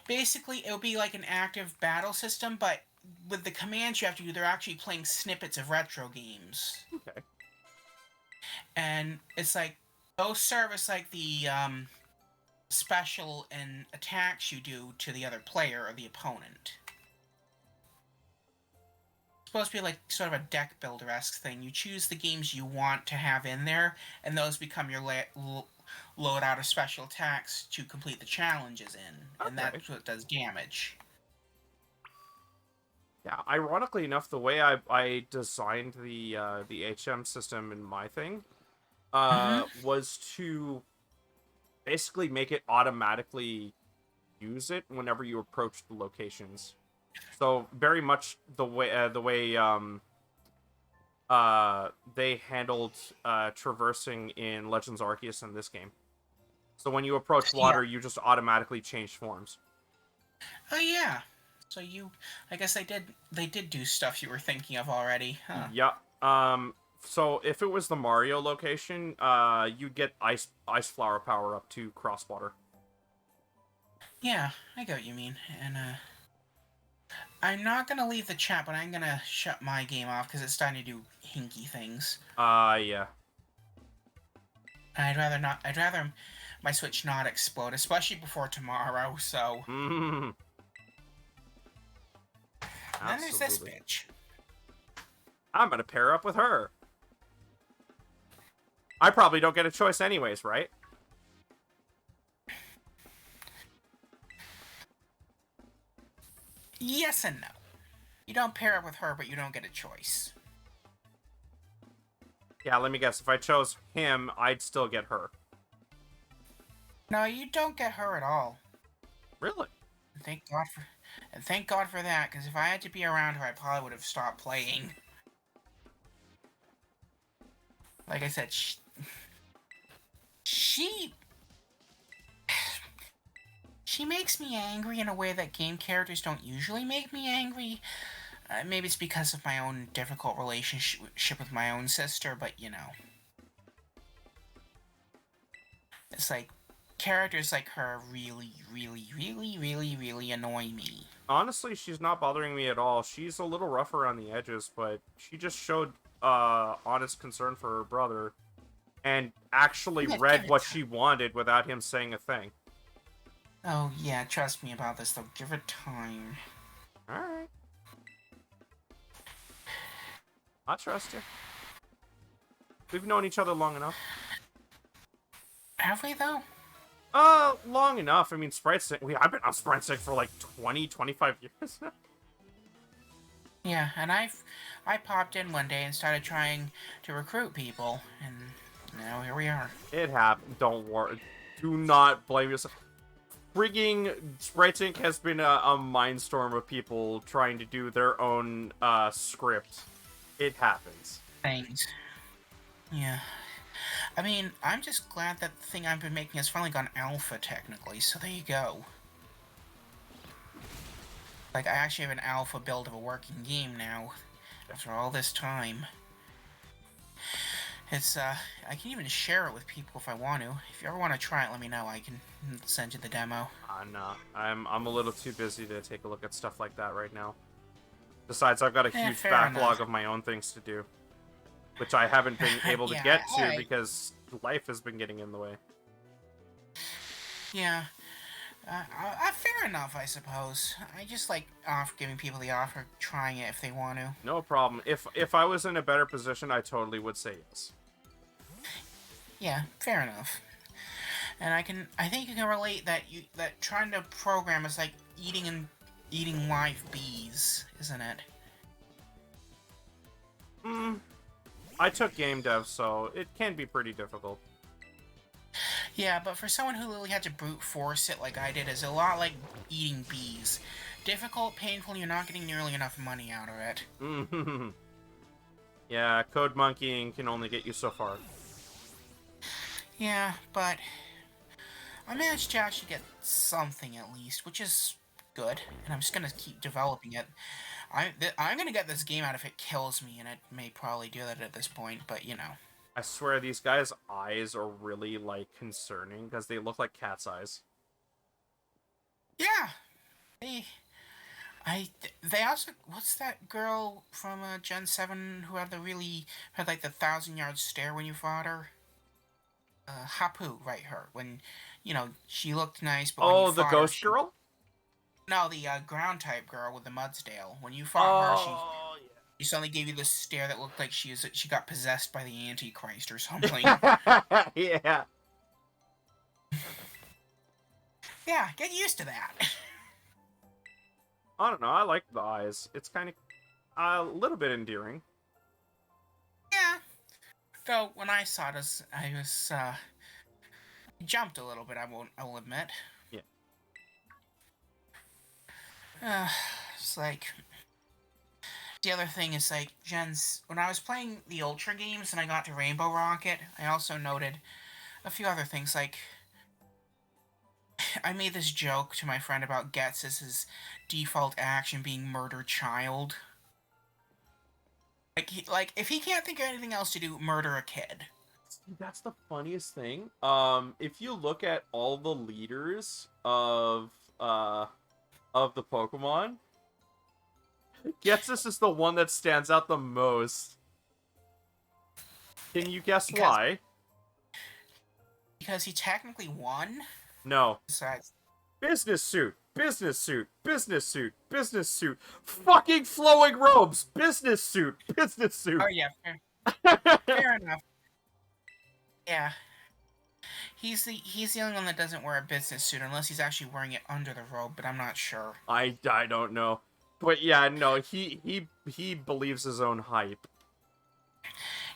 Basically, it would be like an active battle system, but with the commands you have to do, they're actually playing snippets of retro games. Okay. And it's like those serve as like the special and attacks you do to the other player or the opponent. It's supposed to be like sort of a deck builder esque thing. You choose the games you want to have in there, and those become your load out of special attacks to complete the challenges in, and Okay. that's what does damage. Yeah. Ironically enough, the way I designed the HM system in my thing Mm-hmm. was to basically make it automatically use it whenever you approach the locations. So very much they handled traversing in Legends Arceus in this game. So when you approach Yeah. water, you just automatically change forms. Oh yeah. So I guess they did do stuff you were thinking of already, huh? Yeah. So if it was the Mario location, you'd get ice flower power up to cross water. Yeah, I get what you mean. And I'm not gonna leave the chat, but I'm gonna shut my game off because it's starting to do hinky things. Yeah. I'd rather not. I'd rather my Switch not explode, especially before tomorrow. So Mm, then there's this absolutely. bitch. I'm gonna pair up with her. I probably don't get a choice anyways, right? Yes and no. You don't pair up with her, but you don't get a choice. Yeah, let me guess. If I chose him, I'd still get her. No, you don't get her at all. Really? And thank God for that. Because if I had to be around her, I probably would have stopped playing. Like I said, she she makes me angry in a way that game characters don't usually make me angry. Maybe it's because of my own difficult relationship with my own sister, but you know. It's like, characters like her really, really, really, really, really annoy me. Honestly, she's not bothering me at all. She's a little rougher on the edges, but she just showed honest concern for her brother and actually Yeah, read what she wanted without him saying a thing. Oh, yeah, trust me about this, though. Give it time. Alright. I trust you. We've known each other long enough. Have we, though? Long enough. I mean, I've been on Sprite Stick for like 20, 25 years now. Yeah, and I popped in one day and started trying to recruit people, and now here we are. It happened. Don't worry. Do not blame yourself. Frigging Sprite Inc. has been a mindstorm of people trying to do their own script. It happens. Things. Yeah. I mean, I'm just glad that the thing I've been making has finally gone alpha, technically, so there you go. Like, I actually have an alpha build of a working game now, after all this time. It's, I can even share it with people if I want to. If you ever want to try it, let me know. I can send you the demo. Nah, I'm a little too busy to take a look at stuff like that right now. Besides, I've got a huge Fair backlog enough. of my own things to do, which I haven't been able to Yeah, get to alright. because life has been getting in the way. Yeah. Fair enough, I suppose. I just like giving people the offer of trying it if they want to. No problem. If I was in a better position, I totally would say yes. Yeah, fair enough. And I think you can relate that that trying to program is like eating live bees, isn't it? Hmm. I took game dev, so it can be pretty difficult. Yeah, but for someone who really had to brute force it like I did, is a lot like eating bees. Difficult, painful, you're not getting nearly enough money out of it. Yeah, code monkeying can only get you so far. Yeah, but I managed to actually get something at least, which is good, and I'm just gonna keep developing it. I'm gonna get this game out if it kills me, and it may probably do that at this point, but you know. I swear these guys' eyes are really like concerning because they look like cat's eyes. Yeah, they they also, what's that girl from Gen 7 who had the really had like the 1,000-yard stare when you fought her? Hapu, right? Her when she looked nice, but when you Oh, the fought her, ghost she girl? no the ground type girl with the Mudsdale. When you fought her, Oh, she suddenly gave you this stare that looked like she got possessed by the Antichrist or something. yeah. Yeah. Yeah, get used to that. I don't know. I like the eyes. It's kind of a little bit endearing. Yeah. Though when I saw this, I was jumped a little bit. I will admit. Yeah. Uh, it's like the other thing is like Jen's when I was playing the Ultra games and I got to Rainbow Rocket, I also noted a few other things like I made this joke to my friend about Gets's default action being murder child. Like if he can't think of anything else to do, murder a kid. That's the funniest thing. If you look at all the leaders of the Pokemon, Getsus is the one that stands out the most. Can you guess Because why? he technically won. No. Besides, Business suit, business suit, business suit, business suit. Fucking flowing robes, business suit, business suit. oh yeah, fair enough. Yeah, he's the only one that doesn't wear a business suit unless he's actually wearing it under the robe, but I'm not sure. I don't know. But yeah, no, he believes his own hype.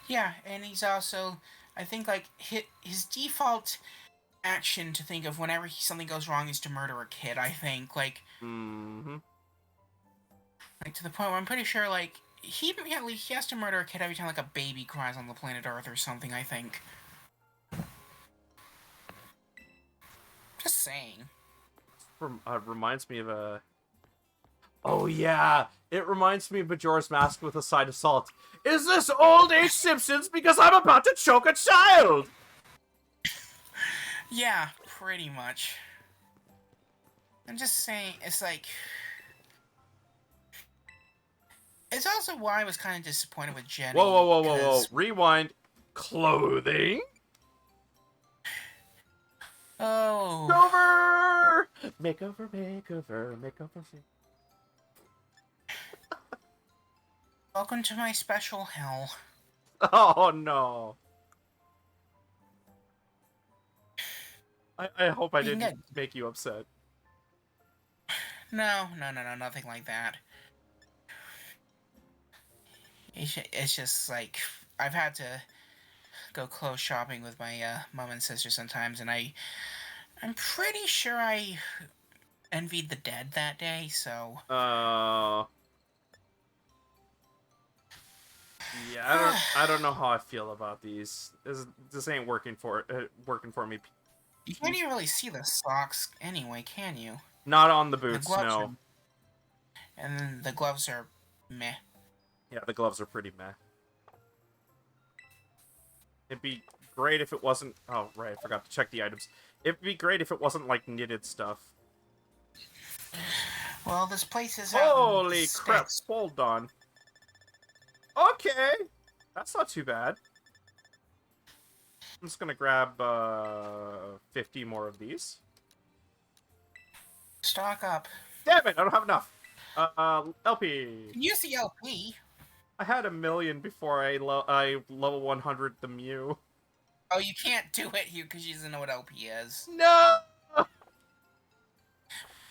Yeah, and he's also, I think, like his default action to think of whenever something goes wrong is to murder a kid. I think Mm-hmm. like to the point where I'm pretty sure like he has to murder a kid every time like a baby cries on the planet Earth or something. I think. Just saying. Reminds me of a. Oh yeah, it reminds me of Majora's Mask with a side of salt. Is this old age Simpsons because I'm about to choke a child? Yeah, pretty much. I'm just saying, it's like. It's also why I was kind of disappointed with Whoa, whoa, Jenny, whoa, whoa, whoa! because. Rewind. Clothing. Oh. Makeover, makeover, makeover, makeover. Welcome to my special hell. Oh no! I hope I You can didn't get. make you upset. No, no, no, no, nothing like that. It's just like. I've had to go clothes shopping with my mom and sister sometimes, and I'm pretty sure I envied the dead that day. So Uh, Yeah, I don't know how I feel about these. This ain't working for me. You can't even really see the socks anyway, can you? Not on the The boots, gloves no. are, and then the gloves are meh. Yeah, the gloves are pretty meh. It'd be great if it wasn't. Oh, right, I forgot to check the items. It'd be great if it wasn't like knitted stuff. Well, this place is out in the Holy crap! sticks. Hold on. Okay, that's not too bad. I'm just gonna grab 50 more of these. Stock up. Damn it! I don't have enough. LP. Use the LP. I had 1,000,000 before I level 100 the Mew. Oh, you can't do it here because you doesn't know what LP is. No.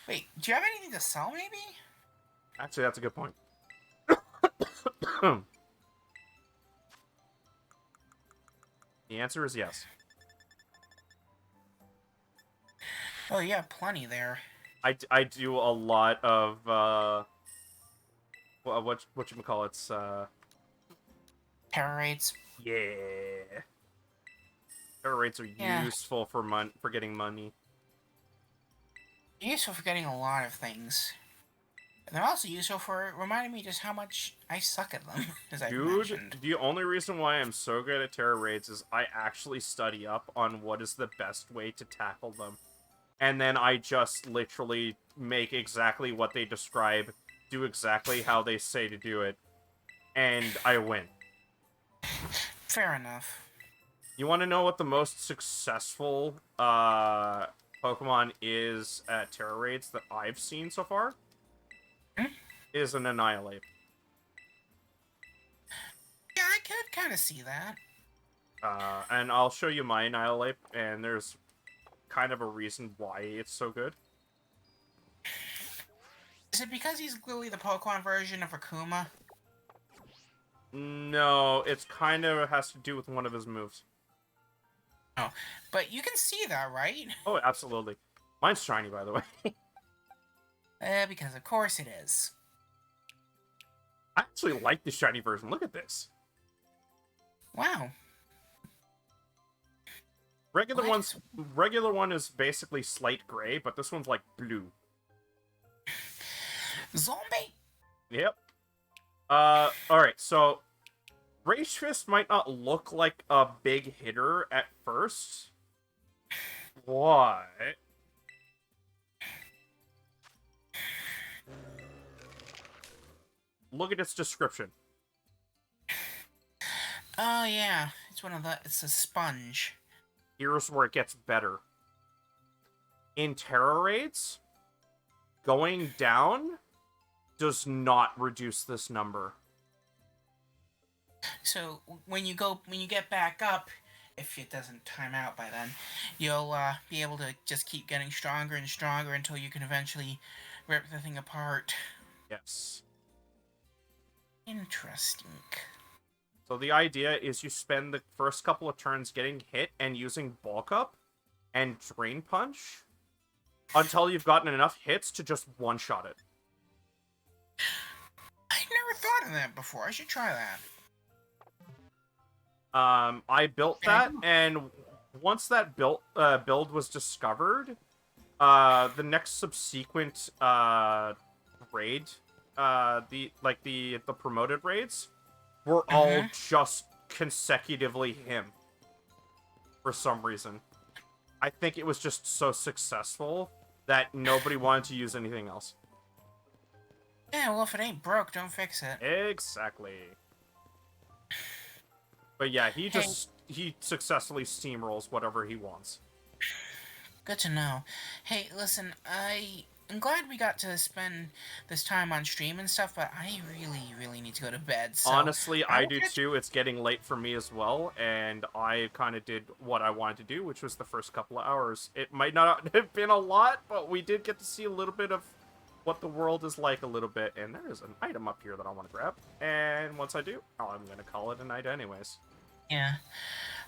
Wait, do you have anything to sell, maybe? Actually, that's a good point. The answer is yes. Oh, yeah, plenty there. I do a lot of what you call it's Terror rates. yeah. Error rates are Yeah. useful for getting money. They're useful for getting a lot of things. And they're also useful for reminding me just how much I suck at them, as I've Dude, mentioned. the only reason why I'm so good at terror raids is I actually study up on what is the best way to tackle them. And then I just literally make exactly what they describe, do exactly how they say to do it, and I win. Fair enough. You want to know what the most successful Pokemon is at terror raids that I've seen so far? Hmm? Is an Annihilate. Yeah, I could kind of see that. And I'll show you my Annihilate, and there's kind of a reason why it's so good. Is it because he's clearly the Pokemon version of Akuma? No, it's kind of has to do with one of his moves. Oh, but you can see that, right? Oh, absolutely. Mine's shiny, by the way. Because of course it is. I actually like the shiny version. Look at this. Wow. Regular one is basically slate gray, but this one's like blue. Zombie? Yep. Alright, so Rage Fist might not look like a big hitter at first. What? Look at its description. Oh, yeah. It's a sponge. Here's where it gets better. In Terror Raids, going down does not reduce this number. So when you get back up, if it doesn't time out by then, you'll be able to just keep getting stronger and stronger until you can eventually rip the thing apart. Yes. Interesting. So the idea is you spend the first couple of turns getting hit and using Bulk Up and Drain Punch until you've gotten enough hits to just one-shot it. I never thought of that before. I should try that. I built that, and once that build was discovered, the next subsequent raid, the promoted raids, were all just consecutively him. For some reason, I think it was just so successful that nobody wanted to use anything else. Yeah, well, if it ain't broke, don't fix it. Exactly. But yeah, he successfully steamrolls whatever he wants. Good to know. Hey, listen, I'm glad we got to spend this time on stream and stuff, but I really, really need to go to bed. So Honestly, I do too. It's getting late for me as well, and I kind of did what I wanted to do, which was the first couple of hours. It might not have been a lot, but we did get to see a little bit of what the world is like a little bit, and there is an item up here that I want to grab. And once I do, I'm going to call it a night anyways. Yeah.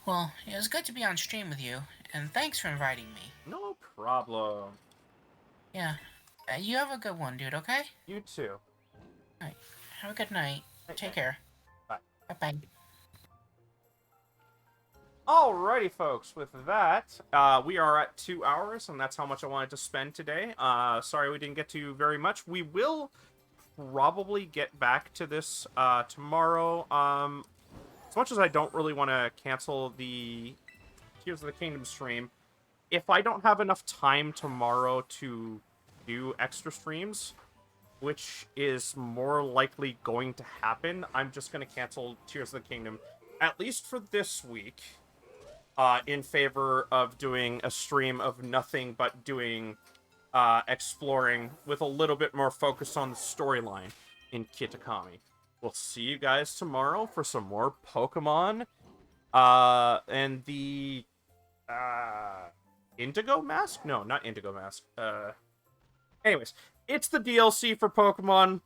Well, it was good to be on stream with you, and thanks for inviting me. No problem. Yeah. You have a good one, dude, okay? You too. Alright. Have a good night. Take care. Bye. Bye-bye. Alrighty, folks. With that, we are at 2 hours, and that's how much I wanted to spend today. Sorry we didn't get to very much. We will probably get back to this tomorrow. As much as I don't really want to cancel the Tears of the Kingdom stream, if I don't have enough time tomorrow to do extra streams, which is more likely going to happen, I'm just going to cancel Tears of the Kingdom, at least for this week, in favor of doing a stream of nothing but doing exploring with a little bit more focus on the storyline in Kitakami. We'll see you guys tomorrow for some more Pokemon. And the Indigo Mask? No, not Indigo Mask. Anyways, it's the DLC for Pokemon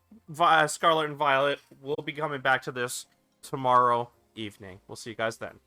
Scarlet and Violet. We'll be coming back to this tomorrow evening. We'll see you guys then.